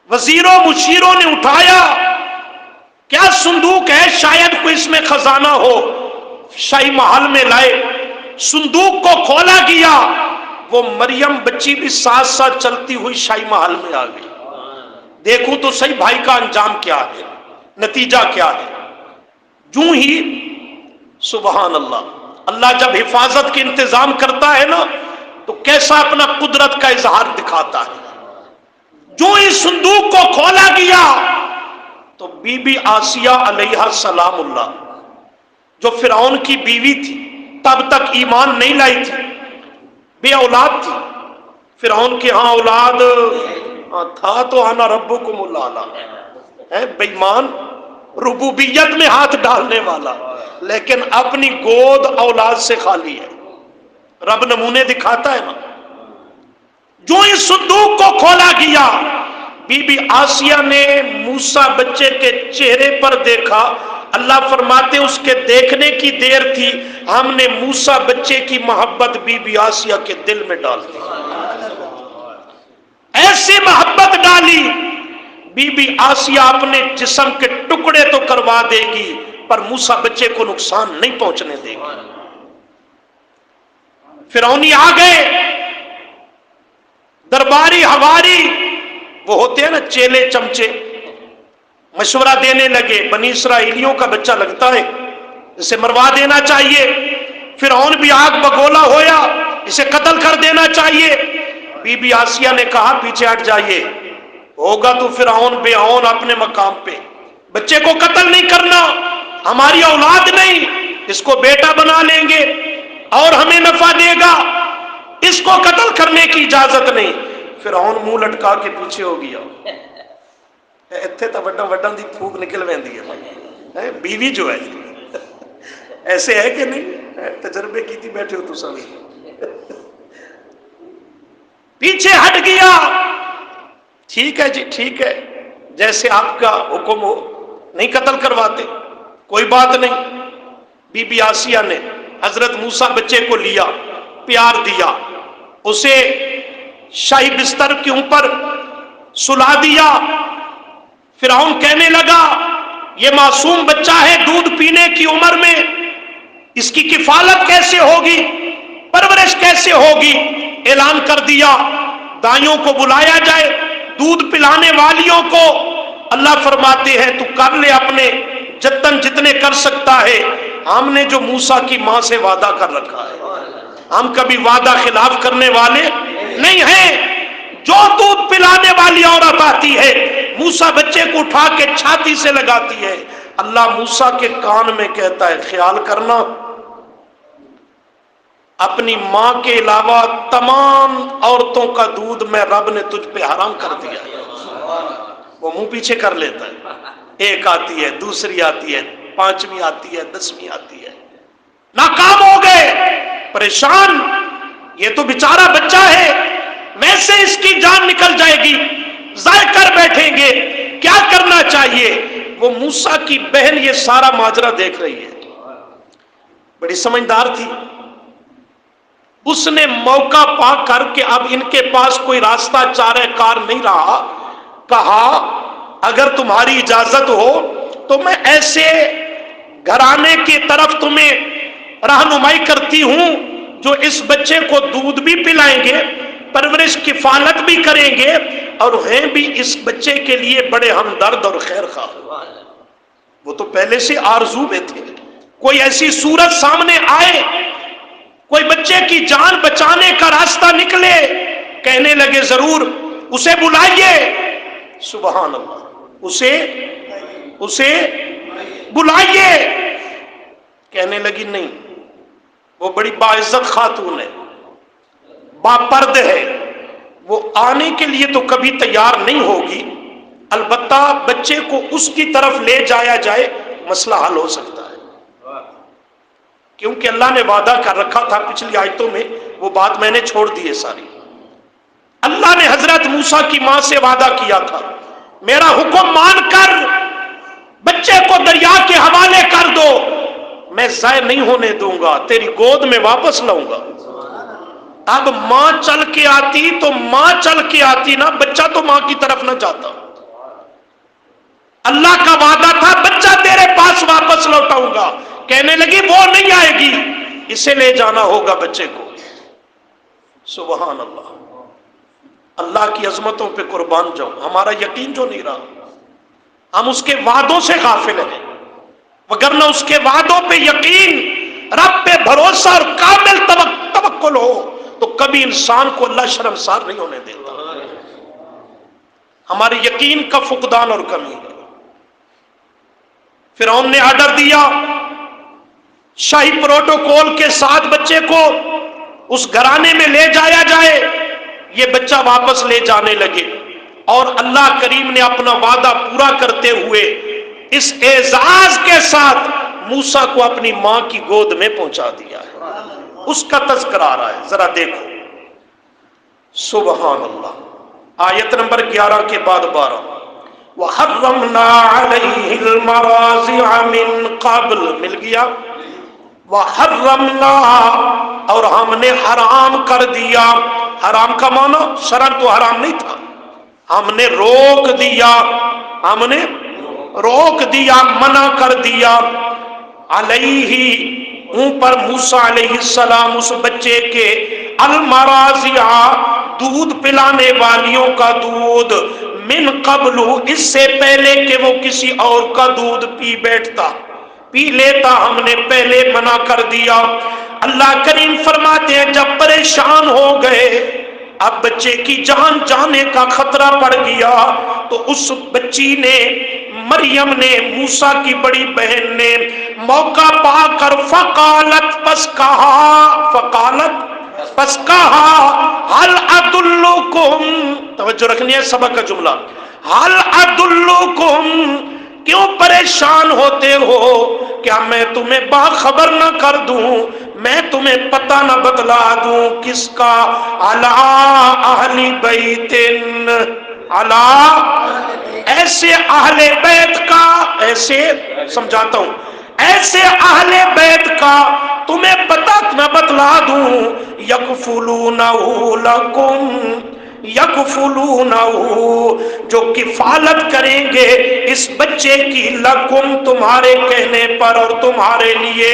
وزیروں مشیروں نے اٹھایا، کیا صندوق ہے، شاید کوئی اس میں خزانہ ہو، شاہی محل میں لائے۔ صندوق کو کھولا گیا، وہ مریم بچی بھی ساتھ ساتھ چلتی ہوئی شاہی محل میں آ گئی۔ دیکھوں تو صحیح بھائی کا انجام کیا ہے، نتیجہ کیا ہے۔ جو ہی سبحان اللہ، اللہ جب حفاظت کے انتظام کرتا ہے نا تو کیسا اپنا قدرت کا اظہار دکھاتا ہے۔ جو ہی صندوق کو کھولا گیا تو بی بی آسیہ علیہ السلام اللہ، جو فرعون کی بیوی تھی، تب تک ایمان نہیں لائی تھی، بے اولاد تھی۔ فرعون کے ہاں اولاد تھا تو انا ربکم الاعلی ہے، بے ایمان، ربوبیت میں ہاتھ ڈالنے والا، لیکن اپنی گود اولاد سے خالی ہے۔ رب نمونے دکھاتا ہے نا۔ جو اس صندوق کو کھولا گیا، بی بی آسیہ نے موسیٰ بچے کے چہرے پر دیکھا، اللہ فرماتے اس کے دیکھنے کی دیر تھی، ہم نے موسیٰ بچے کی محبت بی بی آسیہ کے دل میں ڈال دی۔ ایسی محبت ڈالی، بی بی آسیہ اپنے جسم کے ٹکڑے تو کروا دے گی پر موسیٰ بچے کو نقصان نہیں پہنچنے دے گی۔ فرعونی آ گئے، درباری حواری، وہ ہوتے ہیں نا چیلے چمچے، مشورہ دینے لگے، بنی اسرائیلیوں کا بچہ لگتا ہے، اسے مروا دینا چاہیے۔ فرعون بھی آگ بگولا ہویا، اسے قتل کر دینا چاہیے۔ بی بی آسیہ نے کہا پیچھے ہٹ جائیے، ہوگا تو فرعون بے اون اپنے مقام پہ، بچے کو قتل نہیں کرنا، ہماری اولاد نہیں، اس کو بیٹا بنا لیں گے اور ہمیں نفع دے گا، اس کو قتل کرنے کی اجازت نہیں۔ فرعون منہ لٹکا کے پیچھے ہو گیا۔ ایتھے تا وڈا وڈا دی پھوک نکل ویندی ہے، بیوی جو ہے ایسے ہے کہ نہیں؟ تجربے کی تھی بیٹھے ہو تو سب، پیچھے ہٹ گیا۔ ٹھیک ہے جی، ٹھیک ہے، جیسے آپ کا حکم ہو، نہیں قتل کرواتے، کوئی بات نہیں۔ بی بی آسیہ نے حضرت موسیٰ بچے کو لیا، پیار دیا، اسے شاہی بستر کے اوپر سلا دیا۔ فرعون کہنے لگا یہ معصوم بچہ ہے، دودھ پینے کی عمر میں، اس کی کفالت کیسے ہوگی، پرورش کیسے ہوگی؟ اعلان کر دیا دائیوں کو بلایا جائے، دودھ پلانے والیوں کو۔ اللہ فرماتے ہیں تو کر لے اپنے جتن جتنے کر سکتا ہے، ہم نے جو موسیٰ کی ماں سے وعدہ کر رکھا ہے، ہم کبھی وعدہ خلاف کرنے والے نہیں ہیں۔ جو دودھ پلانے والی عورت آتی ہے موسیٰ بچے کو اٹھا کے چھاتی سے لگاتی ہے، اللہ موسیٰ کے کان میں کہتا ہے خیال کرنا اپنی ماں کے علاوہ تمام عورتوں کا دودھ میں رب نے تجھ پہ حرام کر دیا ہے۔ وہ منہ پیچھے کر لیتا ہے، ایک آتی ہے، دوسری آتی ہے، پانچویں آتی ہے، 10ویں آتی ہے، ناکام ہو گئے، پریشان، یہ تو بیچارہ بچہ ہے، ویسے اس کی جان نکل جائے گی، ضائع کر بیٹھیں گے، کیا کرنا چاہیے؟ وہ موسیٰ کی بہن یہ سارا ماجرا دیکھ رہی ہے، بڑی سمجھدار تھی، اس نے موقع پا کر کے اب ان کے پاس کوئی راستہ چارہ کار نہیں رہا، کہا اگر تمہاری اجازت ہو تو میں ایسے گھرانے کی طرف تمہیں رہنمائی کرتی ہوں جو اس بچے کو دودھ بھی پلائیں گے، پرورش کفالت بھی کریں گے، اور ہیں بھی اس بچے کے لیے بڑے ہمدرد اور خیر خواہ۔ وہ تو پہلے سے آرزو میں تھے، کوئی ایسی صورت سامنے آئے، کوئی بچے کی جان بچانے کا راستہ نکلے، کہنے لگے ضرور اسے بلائیے، سبحان اللہ، اسے بلائیے، کہنے لگی نہیں، وہ بڑی باعزت خاتون ہے، باپرد ہے، وہ آنے کے لیے تو کبھی تیار نہیں ہوگی، البتہ بچے کو اس کی طرف لے جایا جائے مسئلہ حل ہو سکتا ہے، کیونکہ اللہ نے وعدہ کر رکھا تھا پچھلی آیتوں میں، وہ بات میں نے چھوڑ دی ہے ساری۔ اللہ نے حضرت موسیٰ کی ماں سے وعدہ کیا تھا میرا حکم مان کر بچے کو دریا کے حوالے کر دو، میں ضائع نہیں ہونے دوں گا، تیری گود میں واپس لاؤں گا۔ اب ماں چل کے آتی تو ماں چل کے آتی نا، بچہ تو ماں کی طرف نہ جاتا۔ اللہ کا وعدہ تھا بچہ تیرے پاس واپس لوٹاؤں گا، کہنے لگی وہ نہیں آئے گی، اسے لے جانا ہوگا بچے کو۔ سبحان اللہ، اللہ کی عظمتوں پہ قربان جاؤں، ہمارا یقین جو نہیں رہا، ہم اس کے وعدوں سے غافل ہیں، وگرنہ اس کے وعدوں پہ یقین، رب پہ بھروسہ اور کامل توکل ہو تو کبھی انسان کو اللہ شرمسار نہیں ہونے دیتا۔ ہمارے یقین کا فقدان اور کمی ہے۔ فرعون نے آرڈر دیا شاہی پروٹوکول کے ساتھ بچے کو اس گھرانے میں لے جایا جائے، یہ بچہ واپس لے جانے لگے، اور اللہ کریم نے اپنا وعدہ پورا کرتے ہوئے اس اعزاز کے ساتھ موسیٰ کو اپنی ماں کی گود میں پہنچا دیا ہے۔ اس کا تذکرہ آ رہا ہے، ذرا دیکھو، سبحان اللہ، آیت نمبر 11 کے بعد 12، وَحَرَّمْنَا عَلَيْهِ الْمَرَاضِعَ مِنْ قَبْلُ، مل گیا، وَحَرَّمْنَا، اور ہم نے حرام کر دیا، حرام کا معنی شرعاً تو حرام نہیں تھا، ہم نے روک دیا، ہم نے روک دیا، منع کر دیا، علیہ، اوپر موسیٰ علیہ السلام اس بچے کے، المراضع، دودھ پلانے والیوں کا دودھ، من قبل، اس سے پہلے کہ وہ کسی اور کا دودھ پی لیتا، ہم نے پہلے منع کر دیا۔ اللہ کریم فرماتے ہیں جب پریشان ہو گئے، اب بچے کی جان جانے کا خطرہ پڑ گیا، تو اس بچی نے، مریم نے، موسیٰ کی بڑی بہن نے موقع پا کر فقالت، پس کہا حل ادلکم، توجہ رکھنی ہے سبق کا جملہ، حل ادلکم، کیوں پریشان ہوتے ہو، کیا میں تمہیں باخبر نہ کر دوں، میں تمہیں پتہ نہ بتلا دوں، کس کا، علی اہل بیت، علی، ایسے اہل بیت کا، ایسے سمجھاتا ہوں، ایسے اہل بیت کا تمہیں پتہ نہ بتلا دوں، یکفلونہ لکم، یکفلونہ، جو کفالت کریں گے اس بچے کی، لکم، تمہارے کہنے پر اور تمہارے لیے،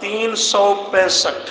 365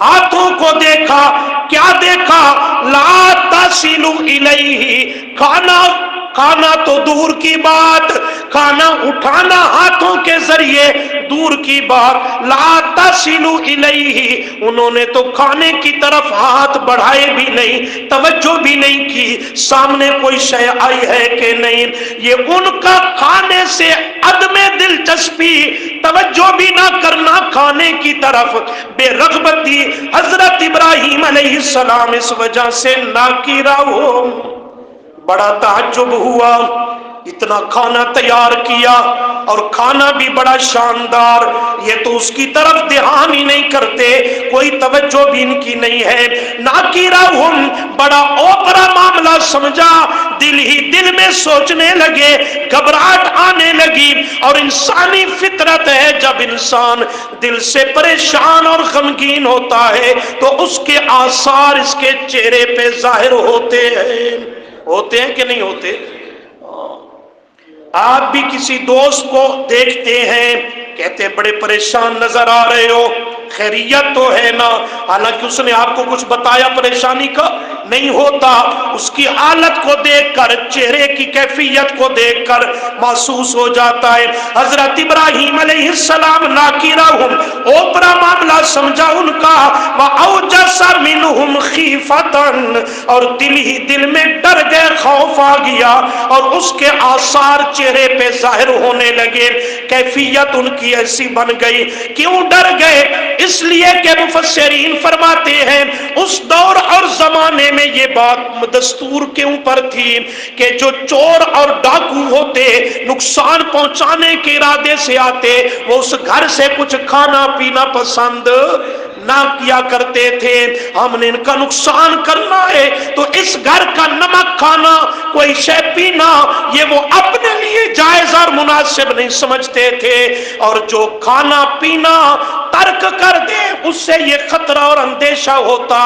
ہاتھوں کو دیکھا، کیا دیکھا؟ لا تصل الیہ، کھانا تو دور کی بات، کھانا اٹھانا ہاتھوں کے ذریعے دور کی بات، لا تصل الیہ، انہوں نے تو کھانے کی طرف ہاتھ بڑھائے بھی نہیں، توجہ بھی نہیں کی سامنے کوئی شے آئی ہے کہ نہیں۔ یہ ان کا کھانے سے عدم دلچسپی، توجہ بھی نہ کرنا کھانے کی طرف، بے رغبتی حضرت ابراہیم علیہ السلام اس وجہ سے ناکیرہ ہو۔ بڑا تعجب ہوا، اتنا کھانا تیار کیا اور کھانا بھی بڑا شاندار، یہ تو اس کی طرف دھیان ہی نہیں کرتے، کوئی توجہ بھی ان کی نہیں ہے۔ ناکیرہ ہم، بڑا اوپرا معاملہ سمجھا، دل ہی دل میں سوچنے لگے، گھبراہٹ آنے لگی، اور انسانی فطرت ہے جب انسان دل سے پریشان اور غمگین ہوتا ہے تو اس کے آثار اس کے چہرے پہ ظاہر ہوتے ہیں کہ نہیں ہوتے؟ آپ بھی کسی دوست کو دیکھتے ہیں، کہتے ہیں بڑے پریشان نظر آ رہے ہو، خیریت تو ہے نا؟ حالانکہ اس نے آپ کو کچھ بتایا پریشانی کا نہیں ہوتا، اس کی حالت کو دیکھ کر، چہرے کی کیفیت کو دیکھ کر محسوس ہو جاتا ہے۔ حضرت ابراہیم علیہ السلام ناکیرہم، اوپرا معاملہ سمجھا ان کا، وَأَوْجَسَ مِنْهُمْ خِیفَةً، اور دل ہی دل میں ڈر گئے، خوف آ گیا، اور اس کے آثار چہرے پہ ظاہر ہونے لگے، کیفیت ان کی ایسی بن گئی۔ کیوں ڈر گئے؟ اس لیے کہ مفسرین فرماتے ہیں اس دور اور زمانے میں یہ بات دستور کے اوپر تھی کہ جو چور اور ڈاکو ہوتے، نقصان پہنچانے کے ارادے سے آتے، وہ اس گھر سے کچھ کھانا پینا پسند نہ کیا کرتے تھے۔ ہم نے ان کا نقصان کرنا ہے تو اس گھر کا نمک کھانا، کوئی شے پینا، یہ وہ اپنے لیے جائز اور مناسب نہیں سمجھتے تھے، اور جو کھانا پینا ترک کر دے اس سے یہ خطرہ اور اندیشہ ہوتا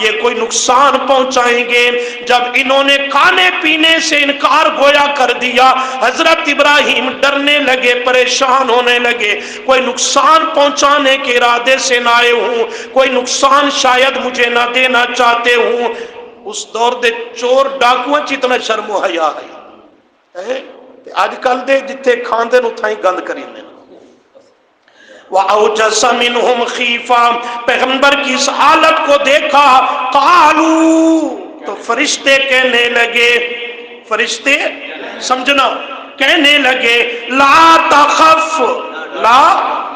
یہ کوئی نقصان پہنچائیں گے۔ جب انہوں نے کھانے پینے سے انکار گویا کر دیا، حضرت ابراہیم ڈرنے لگے، پریشان ہونے لگے، کوئی نقصان پہنچانے کے ارادے سے نہ آئے ہوں، کوئی نقصان شاید مجھے نہ دینا چاہتے ہوں۔ اس دور دے چور ڈاکو چتنا شرم و حیا ہے، آج کل دے جتھے کھاندے نو تھائی گند کریندے۔ وَأَوْجَسَ مِنْهُمْ خِیفَةً، پیغمبر کی اس حالت کو دیکھا، قالوا، تو فرشتے کہنے لگے، فرشتے سمجھنا، کہنے لگے، لا تخف، لا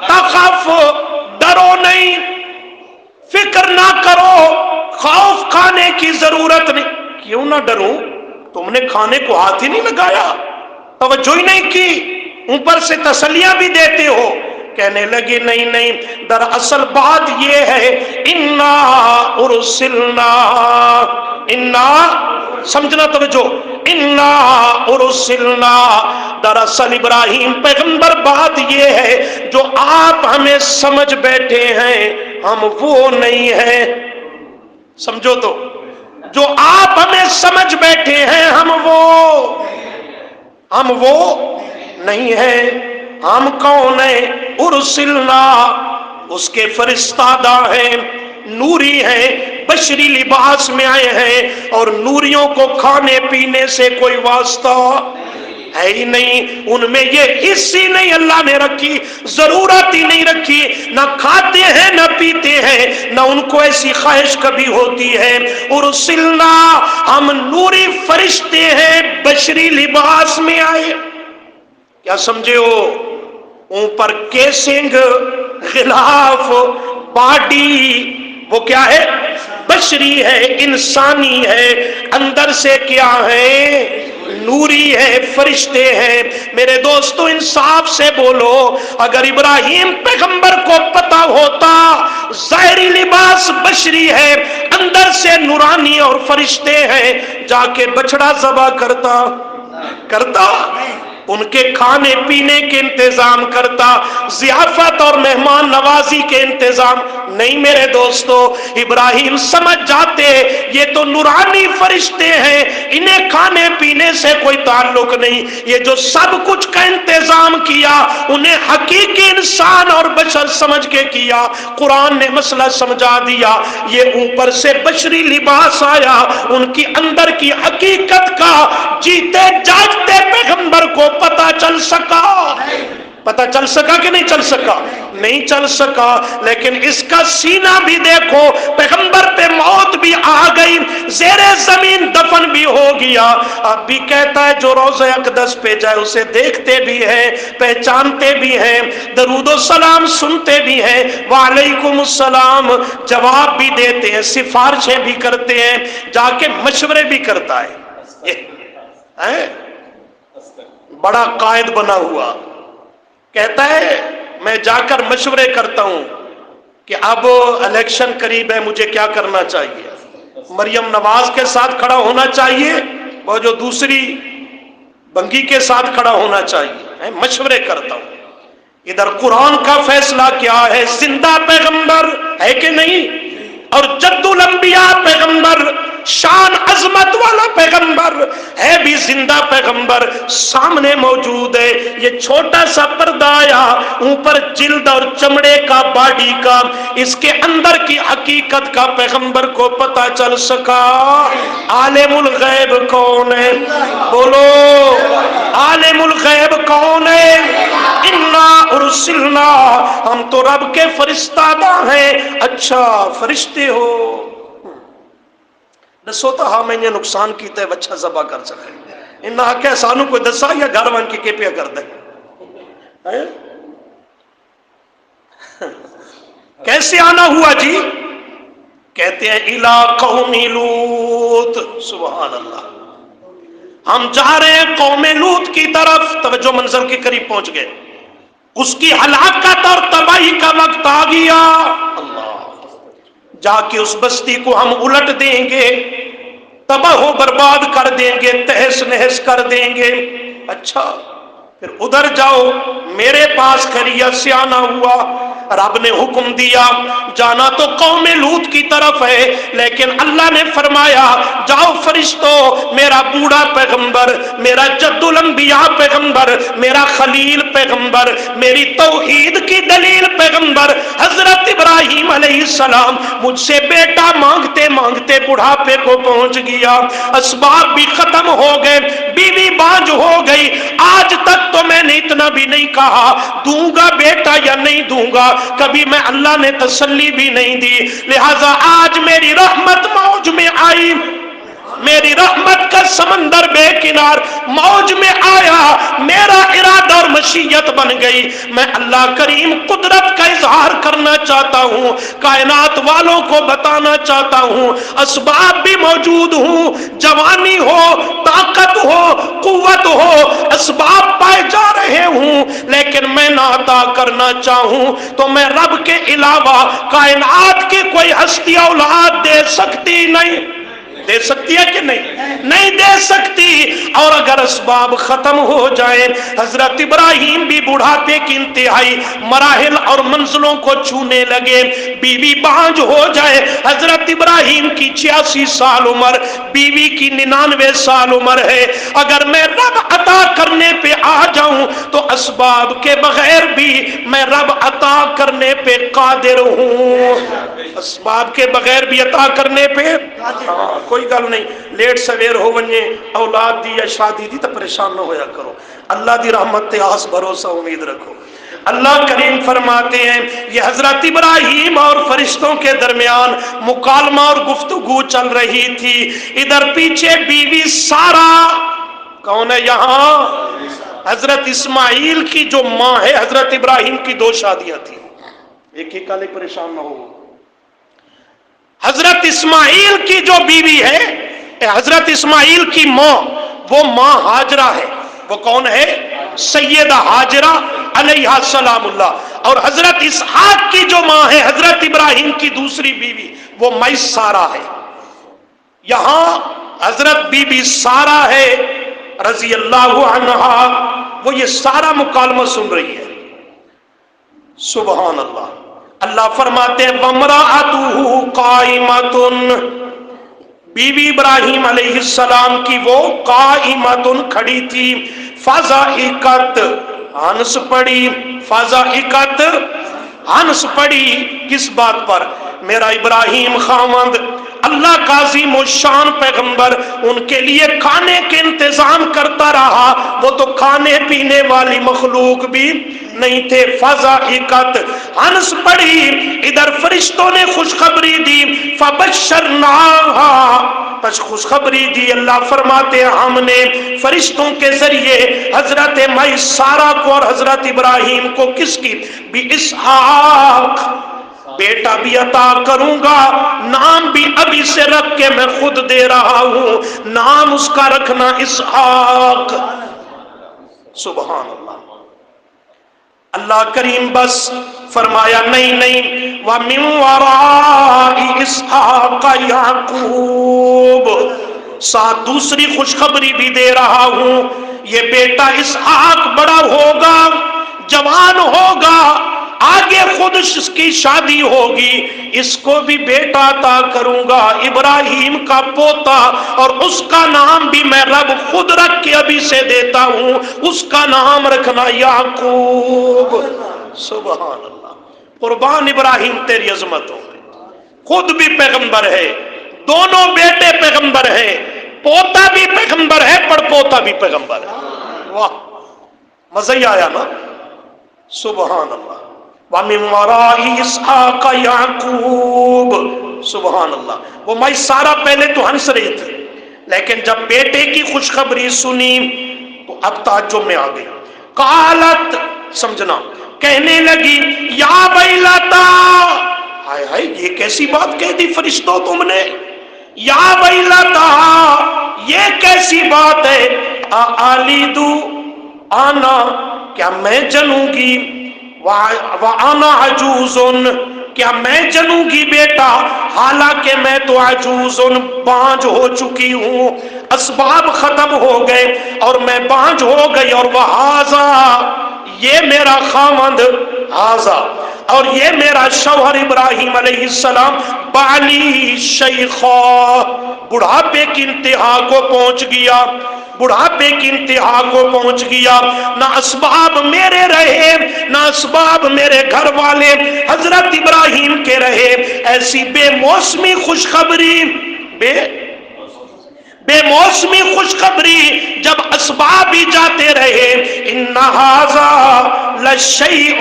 تخف، ڈرو نہیں، فکر نہ کرو، خوف کھانے کی ضرورت نہیں۔ کیوں نہ ڈروں؟ تم نے کھانے کو ہاتھ ہی نہیں لگایا، توجہ ہی نہیں کی، اوپر سے تسلیاں بھی دیتے ہو۔ کہنے لگے نہیں نہیں، دراصل بات یہ ہے، انا ارسلنا، انا سمجھنا توجہ، انا ارسلنا، دراصل ابراہیم پیغمبر بات یہ ہے جو آپ ہمیں سمجھ بیٹھے ہیں ہم وہ نہیں ہیں، سمجھو تو، جو آپ ہمیں سمجھ بیٹھے ہیں ہم وہ نہیں ہیں۔ ہم کون ہیں؟ ارسلنا، اس کے فرستادہ ہیں، نوری ہیں، بشری لباس میں آئے ہیں، اور نوریوں کو کھانے پینے سے کوئی واسطہ ہے ہی نہیں، ان میں یہ حص ہی نہیں اللہ نے رکھی، ضرورت ہی نہیں رکھی، نہ کھاتے ہیں نہ پیتے ہیں، نہ ان کو ایسی خواہش کبھی ہوتی ہے۔ ارسلنا، ہم نوری فرشتے ہیں، بشری لباس میں آئے، کیا سمجھے ہو؟ اوپر کیسنگ، غلاف، باڈی، وہ کیا ہے؟ بشری ہے، انسانی ہے، اندر سے کیا ہے؟ نوری ہے، فرشتے ہیں۔ میرے دوستو انصاف سے بولو، اگر ابراہیم پیغمبر کو پتا ہوتا ظاہری لباس بشری ہے، اندر سے نورانی اور فرشتے ہیں، جا کے بچڑا ذبح کرتا؟ ان کے کھانے پینے کے انتظام کرتا، ضیافت اور مہمان نوازی کے انتظام نہیں۔ میرے دوستو، ابراہیم سمجھ جاتے یہ تو نورانی فرشتے ہیں، انہیں کھانے پینے سے کوئی تعلق نہیں، یہ جو سب کچھ کا انتظام کیا انہیں حقیقی انسان اور بشر سمجھ کے کیا۔ قرآن نے مسئلہ سمجھا دیا، یہ اوپر سے بشری لباس آیا، ان کی اندر کی حقیقت کا جیتے جاگتے پیغمبر کو پتہ چل سکا۔ پتہ چل سکا کہ نہیں چل سکا؟ نہیں چل سکا، لیکن اس کا سینہ بھی دیکھو، پیغمبر پہ موت بھی آ گئی، زیر زمین دفن بھی ہو گیا، اب بھی کہتا ہے جو روضہ اقدس پہ جائے اسے دیکھتے بھی ہیں، پہچانتے بھی ہیں، درود و سلام سنتے بھی ہیں، وعلیکم السلام جواب بھی دیتے ہیں، سفارشیں بھی کرتے ہیں، جا کے مشورے بھی کرتا ہے۔ بڑا قائد بنا ہوا، کہتا ہے میں جا کر مشورے کرتا ہوں کہ اب الیکشن قریب ہے، مجھے کیا کرنا چاہیے؟ مریم نواز کے ساتھ کھڑا ہونا چاہیے، وہ جو دوسری بنگی کے ساتھ کھڑا ہونا چاہیے؟ مشورے کرتا ہوں۔ ادھر قرآن کا فیصلہ کیا ہے؟ زندہ پیغمبر ہے کہ نہیں، اور جد الانبیاء پیغمبر، شان عظمت والا پیغمبر ہے، بھی زندہ پیغمبر سامنے موجود ہے۔ یہ چھوٹا سا پردہ آیا اوپر جلد اور چمڑے کا، باڈی کا، اس کے اندر کی حقیقت کا پیغمبر کو پتہ چل سکا۔ عالم الغیب کون ہے؟ بولو، عالم الغیب کون ہے؟ انا ارسلنا، ہم تو رب کے فرستادہ ہیں۔ اچھا فرشتے ہو، دسو تو ہاں میں نے نقصان کیتا ہے بچہ ذبح کر سکے، انہا کہ سانو کوئی دسا یا گھر وان کی پیا کر دے؟ کیسے آنا ہوا جی؟ کہتے ہیں الی قوم لوط، سبحان اللہ، ہم جا رہے ہیں قوم لوط کی طرف۔ توجہ، منزل کے قریب پہنچ گئے، اس کی ہلاکت اور تباہی کا وقت آ گیا۔ اللہ، جا کے اس بستی کو ہم الٹ دیں گے، تباہ و برباد کر دیں گے، تہس نہس کر دیں گے۔ اچھا پھر ادھر جاؤ، میرے پاس خریت سے آنا ہوا، رب نے حکم دیا جانا تو قوم لوط کی طرف ہے، لیکن اللہ نے فرمایا جاؤ فرشتوں، میرا بوڑھا پیغمبر، میرا جد الانبیاء پیغمبر، میرا خلیل پیغمبر، میری توحید کی دلیل پیغمبر حضرت ابراہیم علیہ السلام مجھ سے بیٹا مانگتے مانگتے بڑھاپے کو پہنچ گیا، اسباب بھی ختم ہو گئے، بیوی بانج ہو گئی، آج تک تو میں نے اتنا بھی نہیں کہا دوں گا بیٹا یا نہیں دوں گا، کبھی میں اللہ نے تسلی بھی نہیں دی، لہذا آج میری رحمت موج میں آئی، میری رحمت کا سمندر بے کنار موج میں آیا، میرا ارادہ اور مشیت بن گئی، میں اللہ کریم قدرت کا اظہار کرنا چاہتا ہوں، کائنات والوں کو بتانا چاہتا ہوں، اسباب بھی موجود ہوں، جوانی ہو، طاقت ہو، قوت ہو، اسباب پائے جا رہے ہوں، لیکن میں نہ عطا کرنا چاہوں تو میں رب کے علاوہ کائنات کی کوئی ہستی اولاد دے سکتی نہیں، دے سکتی ہے کہ نہیں دے سکتی، اور اگر اسباب ختم ہو جائیں، حضرت ابراہیم بھی بڑھاپے کی انتہائی مراحل اور منزلوں کو چھونے لگے، بیوی بانج ہو جائے، حضرت ابراہیم کی 86 سال عمر، بیوی کی 99 سال عمر ہے، اگر میں رب عطا کرنے پہ آ جاؤں تو اسباب کے بغیر بھی میں رب عطا کرنے پہ قادر ہوں، اسباب کے بغیر بھی عطا کرنے پہ کوئی گل نہیں، لیٹ سویر ہو ونجے اولاد دی یا شادی دی تو پریشان نہ ہویا کرو، اللہ دی رحمت تے آس بھروسہ امید رکھو۔ اللہ کریم فرماتے ہیں یہ حضرت ابراہیم اور فرشتوں کے درمیان مکالمہ اور گفتگو چل رہی تھی، ادھر پیچھے بیوی سارا کون ہے یہاں؟ حضرت اسماعیل کی جو ماں ہے، حضرت ابراہیم کی 2 شادیاں تھی، ایک ہی کالے پریشان نہ ہو، حضرت اسماعیل کی جو بیوی ہے، حضرت اسماعیل کی ماں، وہ ماں ہاجرہ ہے، وہ کون ہے؟ سیدہ ہاجرہ علیہ السلام اللہ، اور حضرت اسحاق کی جو ماں ہے، حضرت ابراہیم کی دوسری بیوی، وہ مائی سارہ ہے۔ یہاں حضرت بی بی سارہ ہے رضی اللہ عنہا، وہ یہ سارا مکالمہ سن رہی ہے. سبحان اللہ. اللہ فرماتے ہیں وَامْرَأَتُهُ قَائِمَةٌ، بیوی ابراہیم علیہ السلام کی وہ قائمۃ کھڑی تھی، فَضَحِكَتْ ہنس پڑی، فَضَحِكَتْ ہنس پڑی. کس بات پر؟ میرا ابراہیم خاوند اللہ کا عظیم و شان پیغمبر ان کے لیے کھانے کے انتظام کرتا رہا، وہ تو کھانے پینے والی مخلوق بھی نہیں تھے. فضحکت ہنس پڑی. ادھر فرشتوں نے خوشخبری دی، فبشرناها بس خوشخبری دی. اللہ فرماتے ہیں ہم نے فرشتوں کے ذریعے حضرت مائی سارہ کو اور حضرت ابراہیم کو کس کی بھی اسحاق بیٹا بھی عطا کروں گا. نام بھی ابھی سے رکھ کے میں خود دے رہا ہوں، نام اس کا رکھنا اسحاق. سبحان اللہ. اللہ کریم بس فرمایا نہیں وَمِن وَرَاءِ اسحاق یعقوب، ساتھ دوسری خوشخبری بھی دے رہا ہوں، یہ بیٹا اسحاق بڑا ہوگا، جوان ہوگا، آگے خود اس کی شادی ہوگی، اس کو بھی بیٹا عطا کروں گا، ابراہیم کا پوتا، اور اس کا نام بھی میں رب خود رکھ کے ابھی سے دیتا ہوں، اس کا نام رکھنا یعقوب. سبحان اللہ. قربان ابراہیم تیری عظمت ہو. خود بھی پیغمبر ہے، دونوں بیٹے پیغمبر ہیں، پوتا بھی پیغمبر ہے، پڑپوتا بھی پیغمبر ہے. واہ، مزہ ہی آیا نا. سبحان اللہ. وَمِن وَرَاءِ اسحاق یعقوب. سبحان اللہ. وہ مائی سارا پہلے تو ہنس رہی تھی، لیکن جب بیٹے کی خوشخبری سنی تو اب تعجب میں آ گئی. قالت، سمجھنا، کہنے لگی یا ویلتا، ہائے ہائے یہ کیسی بات کہہ دی فرشتوں تم نے. یا ویلتا، یہ کیسی بات ہے. آلیدو، آنا، کیا میں جنوں گی، وَأَنَا عَجُوزٌ، کیا میں جنوں گی بیٹا، حالانکہ میں تو عجوزن بانج ہو چکی ہوں، اسباب ختم ہو گئے اور میں بانج ہو گئی. اور وَهَذَا، یہ میرا خاوند، ہاذا، اور یہ میرا شوہر ابراہیم علیہ السلام، بالی شیخا، بڑھاپے کی انتہا کو پہنچ گیا، بڑھاپے کی انتہا کو پہنچ گیا. نہ اسباب میرے رہے، نہ اسباب میرے گھر والے حضرت ابراہیم کے رہے. ایسی بے موسمی خوشخبری، بے موسمی خوشخبری جب اسباب ہی جاتے رہے. ان ھذا لشیء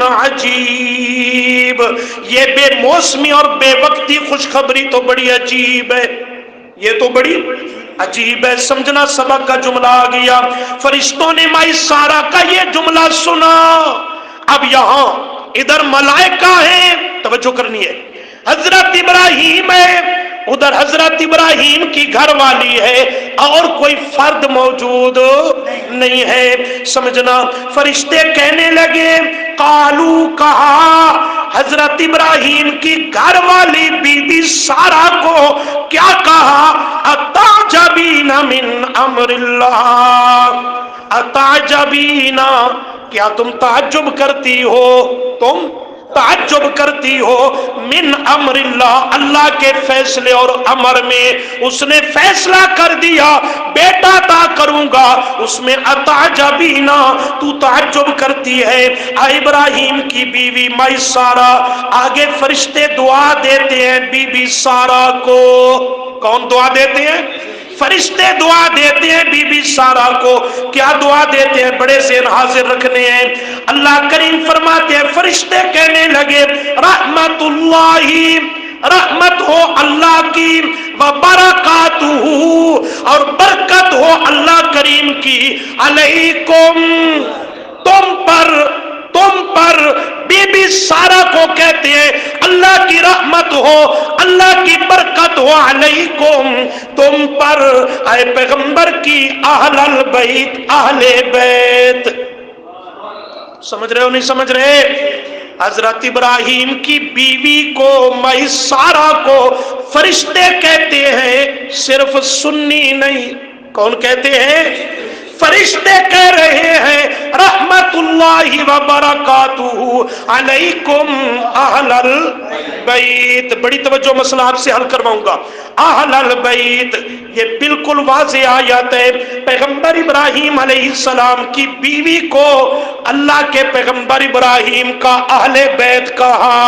عجیب، یہ بے موسمی اور بے وقتی خوشخبری تو بڑی عجیب ہے، یہ تو بڑی عجیب ہے. سمجھنا سبق کا جملہ آ گیا. فرشتوں نے مائی سارہ کا یہ جملہ سنا. اب یہاں ادھر ملائکہ ہیں، توجہ کرنی ہے، حضرت ابراہیم ہے، ادھر حضرت ابراہیم کی گھر والی ہے، اور کوئی فرد موجود نہیں ہے. سمجھنا، فرشتے کہنے لگے، قالو، کہا حضرت ابراہیم کی گھر والی بی بی سارہ کو، کیا کہا، اتعجبین من امر اللہ، اتعجبین، کیا تم تعجب کرتی ہو، تم تعجب کرتی ہو، من امر اللہ، اللہ کے فیصلے اور امر میں. اس نے فیصلہ کر دیا بیٹا عطا کروں گا، اس میں اتعجبینا، تو تعجب کرتی ہے. ابراہیم کی بیوی مائی سارہ، آگے فرشتے دعا دیتے ہیں بی بی سارہ کو. کون دعا دیتے ہیں؟ فرشتے دعا دیتے ہیں بی بی سارہ کو. کیا دعا دیتے ہیں؟ بڑے ذہن حاضر رکھنے ہیں. اللہ کریم فرماتے ہیں فرشتے کہنے لگے، رحمت اللہ، رحمت ہو اللہ کی، وبرکاتہ، اور برکت ہو اللہ کریم کی، علیکم، تم پر. بی بی سارہ کو کہتے ہیں اللہ کی رحمت ہو، اللہ کی برکت ہو، علیکم، تم پر، اے پیغمبر کی اہل البیت، اہل بیت. سمجھ رہے ہو نہیں سمجھ رہے؟ حضرت ابراہیم کی بیوی کو، مائی سارہ کو، فرشتے کہتے ہیں، صرف سنی نہیں. کون کہتے ہیں؟ فرشتے کہہ رہے ہیں رحمت اللہ و برکاتہ علیکم اہل البیت. بڑی توجہ، مسئلہ آپ سے حل کرواؤں گا. اہل البیت یہ بالکل واضح آیت ہے. پیغمبر ابراہیم علیہ السلام کی بیوی کو اللہ کے پیغمبر ابراہیم کا اہل بیت کہا.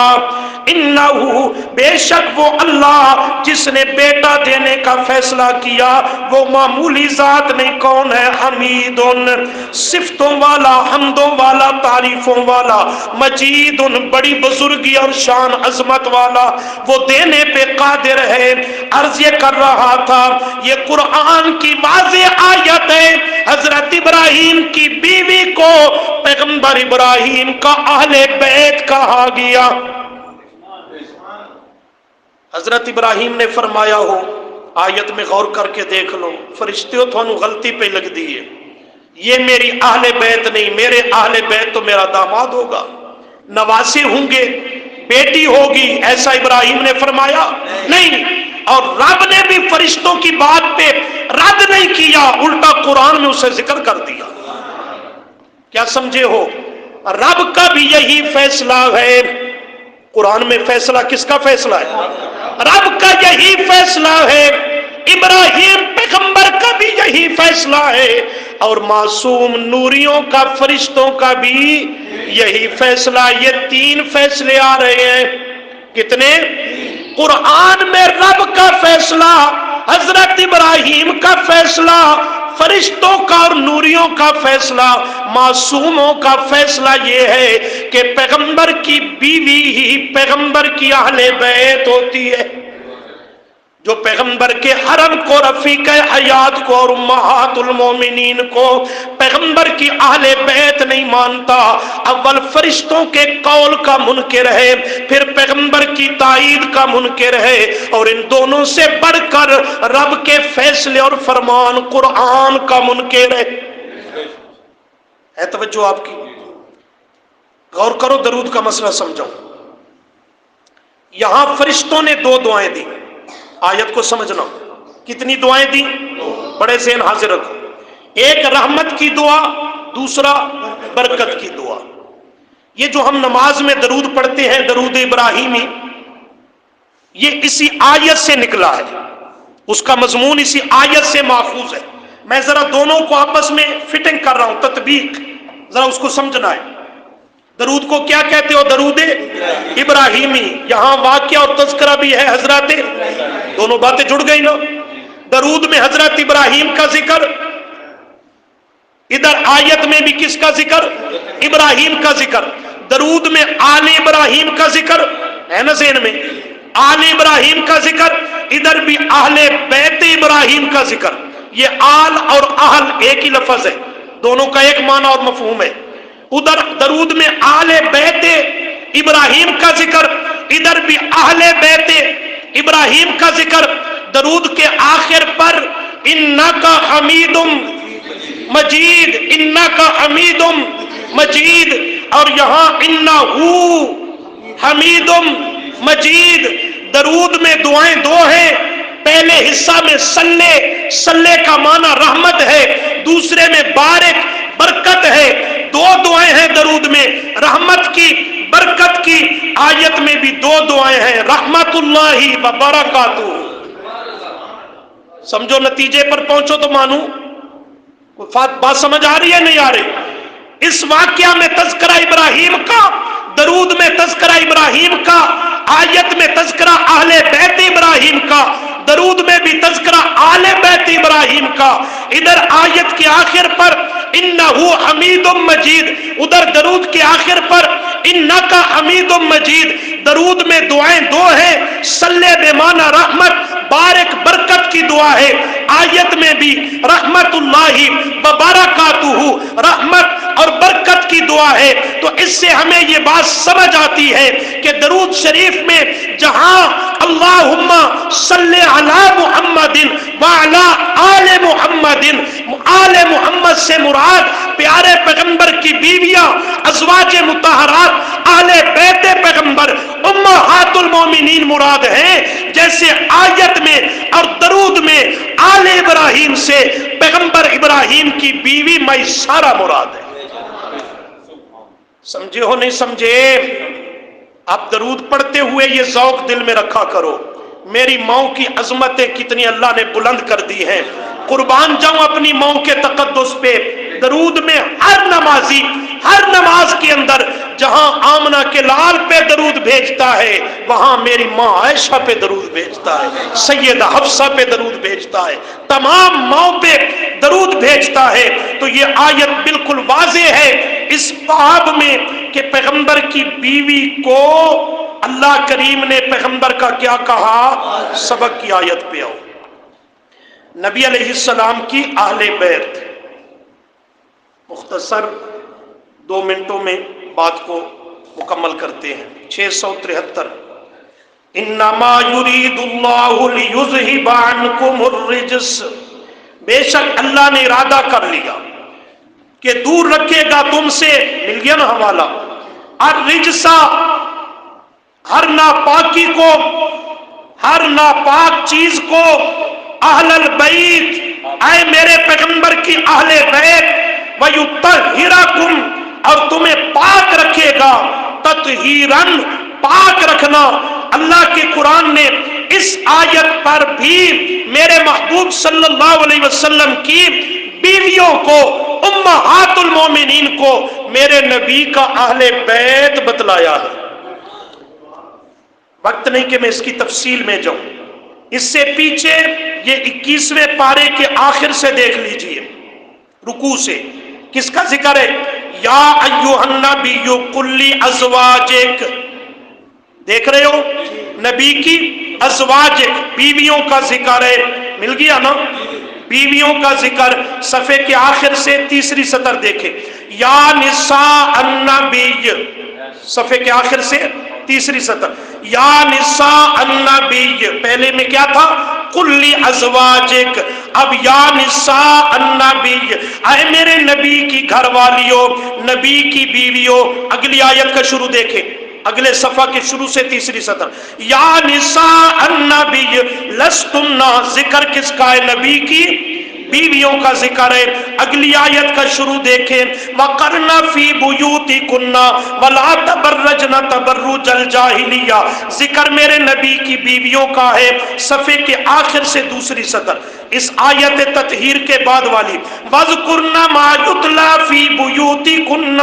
انہو بے شک وہ اللہ جس نے بیٹا دینے کا فیصلہ کیا وہ معمولی ذات نہیں. کون ہے؟ حمید، صفتوں والا، حمدوں والا، تعریفوں والا، مجید، بڑی بزرگی اور شان عظمت والا، وہ دینے پہ قادر ہے. عرض یہ کر رہا تھا یہ قرآن کی واضح آیت ہے. حضرت ابراہیم کی بیوی کو پیغمبر ابراہیم کا اہل بیت کہا گیا. حضرت ابراہیم نے فرمایا ہو، آیت میں غور کر کے دیکھ لو، فرشتیوں تھانوں غلطی پہ لگ دی ہے، یہ میری اہل بیت نہیں، میرے اہل بیت تو میرا داماد ہوگا، نواسے ہوں گے، بیٹی ہوگی، ایسا ابراہیم نے فرمایا نہیں. اور رب نے بھی فرشتوں کی بات پہ رد نہیں کیا، الٹا قرآن میں اسے ذکر کر دیا. کیا سمجھے ہو؟ رب کا بھی یہی فیصلہ ہے. قرآن میں فیصلہ کس کا فیصلہ ہے؟ رب کا یہی فیصلہ ہے. ابراہیم پیغمبر کا بھی یہی فیصلہ ہے، اور معصوم نوریوں کا، فرشتوں کا بھی یہی فیصلہ. یہ تین فیصلے آ رہے ہیں. کتنے؟ قرآن میں رب کا فیصلہ، حضرت ابراہیم کا فیصلہ، فرشتوں کا اور نوریوں کا فیصلہ، معصوموں کا فیصلہ یہ ہے کہ پیغمبر کی بیوی ہی پیغمبر کی اہل بیت ہوتی ہے. جو پیغمبر کے حرم کو، رفیق حیات کو اور امہات المومنین کو پیغمبر کی اہل بیت نہیں مانتا، اول فرشتوں کے قول کا منکر ہے، پھر پیغمبر کی تائید کا منکر ہے، اور ان دونوں سے بڑھ کر رب کے فیصلے اور فرمان قرآن کا منکر ہے. توجہ آپ کی، غور کرو، درود کا مسئلہ سمجھو. یہاں فرشتوں نے دو دعائیں دی. آیت کو سمجھنا، کتنی دعائیں دی؟ بڑے ذہن حاضر رکھو. ایک رحمت کی دعا، دوسرا برکت کی دعا. یہ جو ہم نماز میں درود پڑھتے ہیں، درود ابراہیمی، یہ اسی آیت سے نکلا ہے، اس کا مضمون اسی آیت سے ماخوذ ہے. میں ذرا دونوں کو آپس میں فٹنگ کر رہا ہوں، تطبیق، ذرا اس کو سمجھنا ہے. درود کو کیا کہتے ہو؟ درود ابراہیمی. یہاں واقعہ اور تذکرہ بھی ہے حضرت، دونوں باتیں جڑ گئی نا. درود میں حضرت ابراہیم کا ذکر، ادھر آیت میں بھی کس کا ذکر؟ ابراہیم کا ذکر. درود میں آل ابراہیم کا ذکر ہے نا ذہن میں، آل ابراہیم کا ذکر، ادھر بھی اہل بیت ابراہیم کا ذکر. یہ آل اور اہل ایک ہی لفظ ہے، دونوں کا ایک معنی اور مفہوم ہے. ادھر درود میں آل بیت ابراہیم کا ذکر، ادھر بھی اہل بیت ابراہیم کا ذکر. درود کے آخر پر انکا حمید مجید، انکا حمید مجید، اور یہاں انہو حمید مجید. درود میں دعائیں دو ہیں. پہلے حصہ میں صلی کا معنی رحمت ہے، دوسرے میں بارک برکت ہے. دو دعائیں ہیں درود میں، رحمت کی، برکت کی. آیت میں بھی دو دعائیں ہیں، رحمت اللہ و برکاتہ. سمجھو، نتیجے پر پہنچو تو مانو. بات سمجھ آ رہی ہے نہیں آ رہی؟ اس واقعہ میں تذکرہ ابراہیم کا، درود میں تذکرہ ابراہیم کا، آیت میں تذکرہ اہل بیت ابراہیم کا، درود میں بھی تذکرہ آل بیت ابراہیم کا. ادھر آیت کے آخر پر انہو حمید مجید، ادھر درود کے آخر پر انکا حمید مجید. درود میں دعائیں دو ہیں، صلی بمعنی رحمت، بارک برکت کی دعا ہے. آیت میں بھی رحمت اللہ وبرکاتہ، رحمت اور برکت کی دعا ہے. تو اس سے ہمیں یہ بات سمجھ آتی ہے کہ درود شریف میں جہاں اللہم صلی علی محمد وعلی آل محمد، آل محمد سے مراد پیارے پیغمبر کی بیویاں، ازواج مطہرات، آل بیت پیغمبر، امہات المومنین مراد ہیں. جیسے آیت میں اور درود میں آل آل ابراہیم سے پیغمبر ابراہیم کی بیوی میسارہ مراد ہے۔ سمجھے ہو نہیں سمجھے؟ آپ درود پڑھتے ہوئے یہ ذوق دل میں رکھا کرو، میری ماں کی عظمتیں کتنی اللہ نے بلند کر دی ہیں، قربان جاؤں اپنی ماں کے تقدس پہ۔ درود میں ہر نمازی ہر نماز کے اندر جہاں آمنہ کے لال پہ درود بھیجتا ہے وہاں میری ماں عائشہ پہ درود بھیجتا ہے، سیدہ حفصہ پہ درود بھیجتا ہے، تمام ماں پہ درود بھیجتا ہے۔ تو یہ آیت بالکل واضح ہے اس باب میں کہ پیغمبر کی بیوی کو اللہ کریم نے پیغمبر کا کیا کہا؟ سبق کی آیت پہ آؤ۔ نبی علیہ السلام کی اہل بیت، مختصر 2 منٹوں میں بات کو مکمل کرتے ہیں۔ 673 انما یرید اللہ لیذہب عنکم الرجس، بے شک اللہ نے ارادہ کر لیا کہ دور رکھے گا تم سے، مل گیا نا حوالہ، الرجسا ہر ناپاکی کو، ہر ناپاک چیز کو، اہل البیت اے میرے پیغمبر کی اہل بیت، وَيُطَهِّرَكُمْ اور تمہیں پاک رکھے گا، تطہیراً پاک رکھنا۔ اللہ کے قرآن نے اس آیت پر بھی میرے محبوب صلی اللہ علیہ وسلم کی بیویوں کو، امہات المومنین کو میرے نبی کا اہل بیت بتلایا ہے۔ وقت نہیں کہ میں اس کی تفصیل میں جاؤں، اس سے پیچھے یہ 21ویں پارے کے آخر سے دیکھ لیجئے، رکوع سے کس کا ذکر ہے؟ یا ایھا النبی قل لازواجک، دیکھ رہے ہو نبی کی ازواجک بیویوں کا ذکر ہے، مل گیا نا؟ بیویوں کا ذکر صفحے کے آخر سے 3 سطر دیکھیں، یا نساء النبی، صفحے کے آخر سے 3 سطر، یا نساء النبی، پہلے میں کیا تھا؟ قل لازواجک، اب یا نساء النبی، اے میرے نبی کی گھر والیوں، نبی کی بیویوں۔ اگلی آیت کا شروع دیکھیں، اگلے صفحہ کے شروع سے 3 سطر، یا نساء النبی لستن، ذکر کس کا ہے؟ نبی کی بیویوں کا ذکر ہے۔ اگلی آیت کا شروع دیکھیں، وَقَرْنَ فِي بُيُوتِكُنَّ وَلَا تَبَرَّجْنَ تَبَرُّجَ الْجَاهِلِيَّةِ، ذکر میرے نبی کی بیویوں کا ہے، صفحے کے آخر سے 2 سطر۔ اس آیت تطہیر کے بعد والی، وَاذْكُرْنَ مَا يُتْلَى فِي بُيُوتِكُنَّ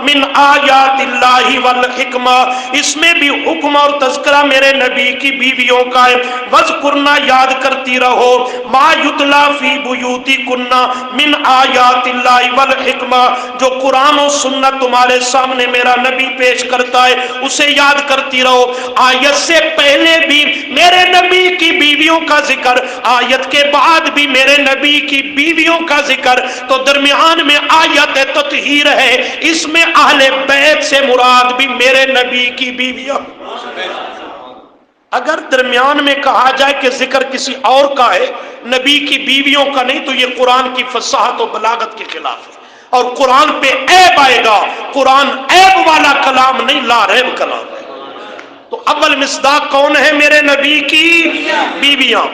مِنْ آیَاتِ اللَّهِ وَالْحِکْمَةِ، اس میں بھی حکم اور تذکرہ میرے نبی کی بیویوں کا ہے۔ وَاذْكُرْنَ، یاد کرتی رہو، مَا يُتْلَى فِي بُيُوتِكُنَّ مِنْ آیَاتِ اللَّهِ وَالْحِکْمَةِ، جو قرآن و سنت تمہارے سامنے میرا نبی پیش کرتا ہے اسے یاد کرتی رہو۔ آیت سے پہلے بھی میرے نبی کی بیویوں کا ذکر، آیت کے بعد بھی میرے نبی کی بیویوں کا ذکر، تو درمیان میں آیت تطہیر ہے، اس میں اہل بیت سے مراد بھی میرے نبی کی بیویاں۔ اگر درمیان میں کہا جائے کہ ذکر کسی اور کا ہے، نبی کی بیویوں کا نہیں، تو یہ قرآن کی فصاحت و بلاغت کے خلاف ہے، اور قرآن پہ عیب آئے گا۔ قرآن عیب والا کلام نہیں، لا ریب کلام ہے۔ تو اول مصداق کون ہے؟ میرے نبی کی بیویاں،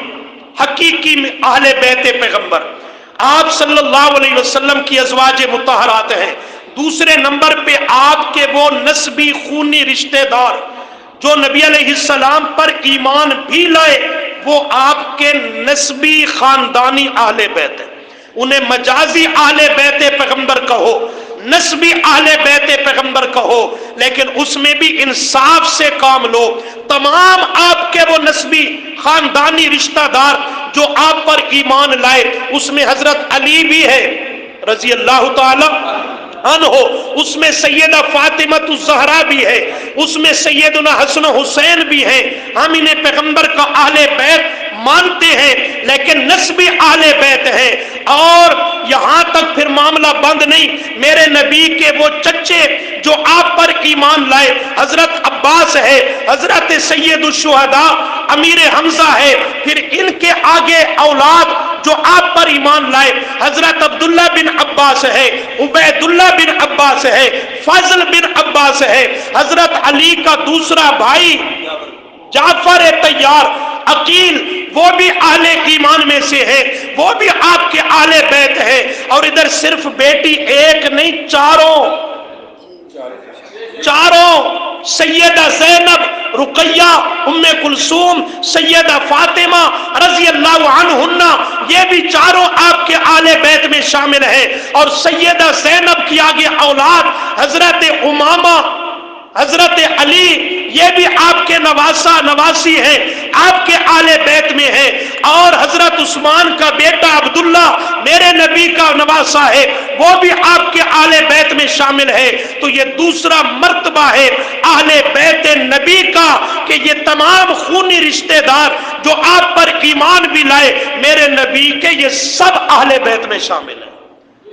حقیقی اہل بیت پیغمبر، آپ صلی اللہ علیہ وسلم کی ازواج مطہرات ہیں۔ دوسرے نمبر پہ آپ کے وہ نسبی خونی رشتہ دار جو نبی علیہ السلام پر ایمان بھی لائے، وہ آپ کے نسبی خاندانی اہل بیت ہیں۔ انہیں مجازی اہل بیت پیغمبر کہو، نسبی اہل بیت پیغمبر کہو، لیکن اس میں بھی انصاف سے کام لو۔ تمام آپ کے وہ نسبی خاندانی رشتہ دار جو آپ پر ایمان لائے، اس میں حضرت علی بھی ہے رضی اللہ تعالی عنہ، اس میں سیدہ فاطمہ الزہرا بھی ہے، اس میں سیدنا حسن حسین بھی ہیں۔ ہم انہیں پیغمبر کا اہل بیت مانتے ہیں، لیکن نسبی اہل بیت ہیں۔ اور یہاں تک پھر معاملہ بند نہیں، میرے نبی کے وہ چچے جو آپ پر ایمان لائے، حضرت عباس ہے، حضرت سید الشہداء امیر حمزہ ہے، پھر ان کے آگے اولاد جو آپ پر ایمان لائے، حضرت عبداللہ بن عباس ہے، عبید اللہ بن عباس ہے، فضل بن عباس ہے، حضرت علی کا دوسرا بھائی جعفر طیار عقیل، وہ بھی اہل ایمان میں سے ہے۔ وہ بھی آپ کے اہل بیت ہے. اور ادھر صرف بیٹی ایک نہیں، چاروں سیدہ زینب، رقیہ، ام کلثوم، سیدہ فاطمہ رضی اللہ عنہن، یہ بھی چاروں آپ کے اہل بیت میں شامل ہیں. اور سیدہ زینب کی آگے اولاد حضرت امامہ، حضرت علی، یہ بھی آپ کے نواسی ہیں، آپ کے اہل بیت میں ہیں. اور حضرت عثمان کا بیٹا عبداللہ میرے نبی کا نواسا ہے، وہ بھی آپ کے اہل بیت میں شامل ہے. تو یہ دوسرا مرتبہ ہے اہل بیت نبی کا کہ یہ تمام خونی رشتہ دار جو آپ پر ایمان بھی لائے میرے نبی کے، یہ سب اہل بیت میں شامل ہیں.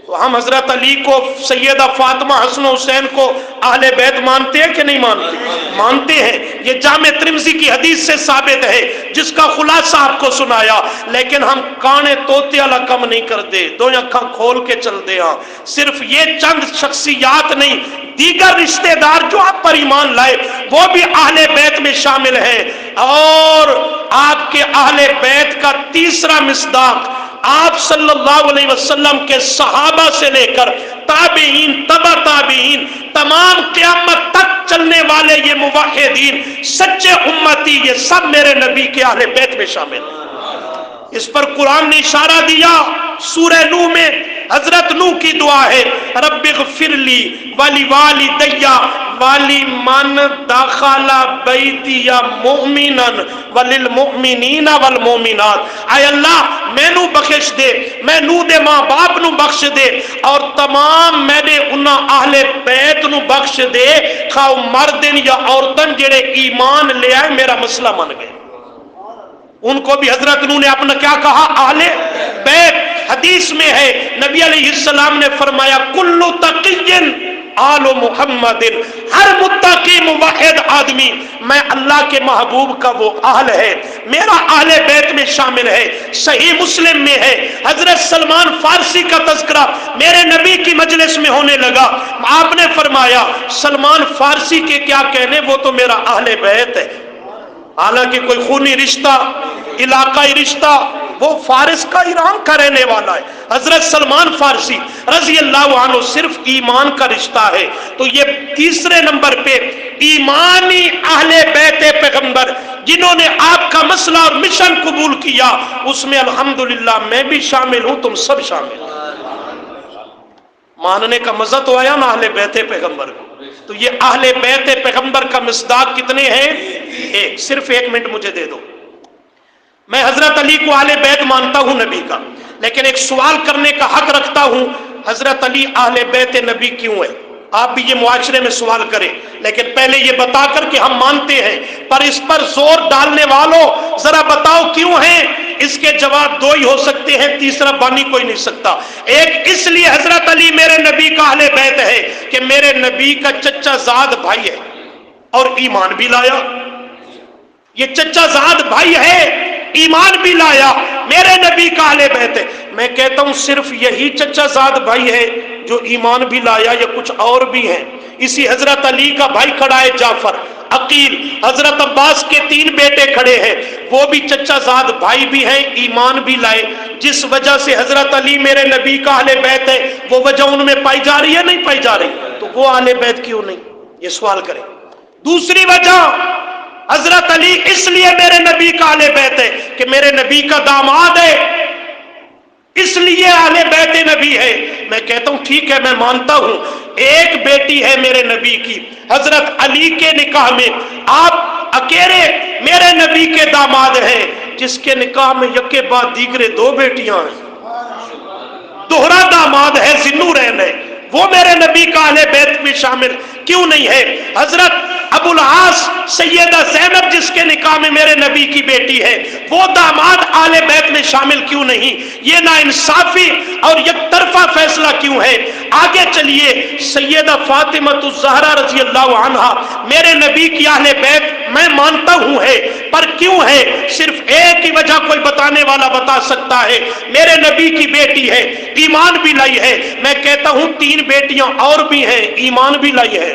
تو ہم حضرت علی کو، سیدہ فاطمہ، حسن و حسین کو اہل بیت مانتے ہیں کہ نہیں مانتے؟ مانتے ہیں. یہ جامع ترمذی کی حدیث سے ثابت ہے جس کا خلاصہ آپ کو سنایا. لیکن ہم کانے توتے والا کم نہیں کرتے، دو آنکھاں کھول کے چلتے ہیں. صرف یہ چند شخصیات نہیں، دیگر رشتہ دار جو آپ پر ایمان لائے وہ بھی اہل بیت میں شامل ہیں. اور آپ کے اہل بیت کا تیسرا مصداق آپ صلی اللہ علیہ وسلم کے صحابہ سے لے کر تابعین، تبع تابعین، تمام قیامت تک چلنے والے یہ موحدین، سچے امتی، یہ سب میرے نبی کے اہل بیت میں شامل ہیں. اس پر قرآن نے اشارہ دیا. سورہ نوح میں حضرت نوح کی دعا ہے، رب اغفر لی ولی والدی ولمن دخل بیتی مؤمنا وللمؤمنین والمؤمنات. اے اللہ میں نو بخش دے، میں نو دے ماں باپ نو بخش دے، اور تمام میرے انہاں اہل بیت نو بخش دے، خواہ مردن یا عورتن جڑے ایمان لے آئے میرا مسئلہ من گئے. ان کو بھی حضرت نوح نے اپنا کیا کہا؟ اہل بیت. حدیث میں ہے نبی علیہ السلام نے فرمایا کل تقی آل محمد، ہر متقی موحد آدمی میں اللہ کے محبوب کا وہ اہل ہے، میرا اہل بیت میں شامل ہے. صحیح مسلم میں ہے حضرت سلمان فارسی کا تذکرہ میرے نبی کی مجلس میں ہونے لگا. آپ نے فرمایا سلمان فارسی کے کیا کہنے، وہ تو میرا اہل بیت ہے. حالانکہ کوئی خونی رشتہ، علاقائی رشتہ، وہ فارس کا، ایران کا رہنے والا ہے. حضرت سلمان فارسی رضی اللہ عنہ صرف ایمان کا رشتہ ہے. تو یہ تیسرے نمبر پہ ایمانی اہل بیت پیغمبر جنہوں نے آپ کا مسئلہ اور مشن قبول کیا، اس میں الحمدللہ میں بھی شامل ہوں، تم سب شامل ہیں. ماننے کا مزہ تو آیا نا اہل بیت پیغمبر کو. تو یہ اہل بیت پیغمبر کا مصداق کتنے ہیں؟ ایک. صرف 1 منٹ مجھے دے دو. میں حضرت علی کو اہل بیت مانتا ہوں نبی کا، لیکن ایک سوال کرنے کا حق رکھتا ہوں، حضرت علی اہل بیت نبی کیوں ہے؟ آپ بھی یہ معاشرے میں سوال کریں، لیکن پہلے یہ بتا کر کہ ہم مانتے ہیں، پر اس پر زور ڈالنے والوں ذرا بتاؤ کیوں ہیں؟ اس کے جواب 2 ہی ہو سکتے ہیں، تیسرا بانی کوئی نہیں سکتا. ایک اس لیے حضرت علی میرے نبی کا اہل بیت ہے کہ میرے نبی کا چچا زاد بھائی ہے اور ایمان بھی لایا. یہ چچا زاد بھائی ہے، ایمان بھی لایا، میرے نبی کا اہل بیت ہے. میں کہتا ہوں صرف یہی چچا زاد بھائی ہے جو ایمان بھی لایا یا کچھ اور بھی ہیں؟ اسی حضرت علی کا بھائی کھڑا ہے جعفر، عقیل، حضرت عباس کے 3 بیٹے کھڑے ہیں، وہ بھی چچا زاد بھائی بھی ہیں، ایمان بھی لائے. جس وجہ سے حضرت علی میرے نبی کا اہل بیت ہے وہ وجہ ان میں پائی جا رہی ہے نہیں پائی جا رہی؟ تو وہ اہل بیت کیوں نہیں؟ یہ سوال کریں. دوسری وجہ حضرت علی اس لیے میرے نبی کا اہل بیت ہے کہ میرے نبی کا داماد ہے، اس لیے اہل بیت نبی ہے. میں کہتا ہوں ٹھیک ہے، میں مانتا ہوں ایک بیٹی ہے میرے نبی کی، حضرت علی کے نکاح میں آپ اکیلے میرے نبی کے داماد ہیں، جس کے نکاح میں یکے بعد دیگرے 2 بیٹیاں ہیں، دوہرا داماد ہے، ذوالنورین ہے. وہ میرے نبی کا اہل بیت میں شامل کیوں نہیں ہے؟ حضرت ابو العاص سیدہ زینب جس کے نکاح میں میرے نبی کی بیٹی ہے، وہ داماد اہل بیت میں شامل کیوں نہیں؟ یہ ناانصافی اور یک طرفہ فیصلہ کیوں ہے؟ آگے چلیے. سیدہ فاطمہ الزہرا رضی اللہ عنہا میرے نبی کی اہل بیت میں مانتا ہوں ہے، پر کیوں ہے؟ صرف ایک ہی وجہ کوئی بتانے والا بتا سکتا ہے. میرے نبی کی بیٹی ہے، ایمان بھی لائی ہے. میں کہتا ہوں 3 بیٹیاں اور بھی ہیں، ایمان بھی لائی ہے.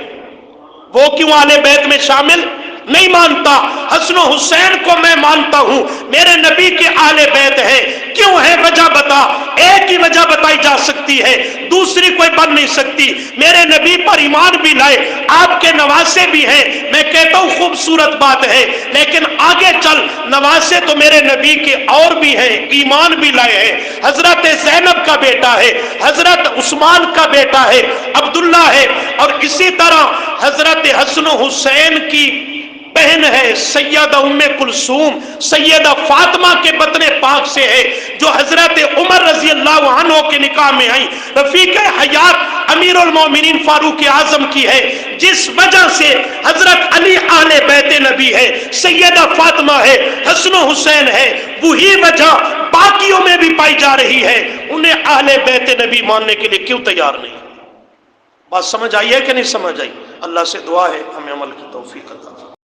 وہ کیوں اہل بیت میں شامل نہیں مانتا؟ حسن و حسین کو میں مانتا ہوں میرے نبی کے اہل بیت ہیں. کیوں ہے وجہ بتا، ایک ہی وجہ بتائی جا سکتی ہے، دوسری کوئی بن نہیں سکتی۔ میرے نبی پر ایمان بھی لائے، آپ کے نواسے بھی ہیں، میں کہتا ہوں خوبصورت بات ہے، لیکن آگے چل نواسے تو میرے نبی کے اور بھی ہیں، ایمان بھی لائے ہیں۔ حضرت زینب کا بیٹا ہے، حضرت عثمان کا بیٹا ہے، عبداللہ ہے، اور اسی طرح حضرت حسن و حسین کی بہن ہے سیدہ ام کلثوم، سیدہ فاطمہ کے بطن پاک سے ہے، جو حضرت عمر رضی اللہ عنہ کے نکاح میں آئی، رفیق حیات امیر المومنین فاروق اعظم کی ہے، جس وجہ سے حضرت علی اہل بیت نبی ہے، سیدہ فاطمہ ہے، حسن و حسین ہے، وہی وجہ باقیوں میں بھی پائی جا رہی ہے۔ انہیں اہل بیت نبی ماننے کے لیے کیوں تیار نہیں؟ بات سمجھ آئی ہے کہ نہیں سمجھ آئی؟ اللہ سے دعا ہے ہمیں عمل کی توفیق عطا فرمائے۔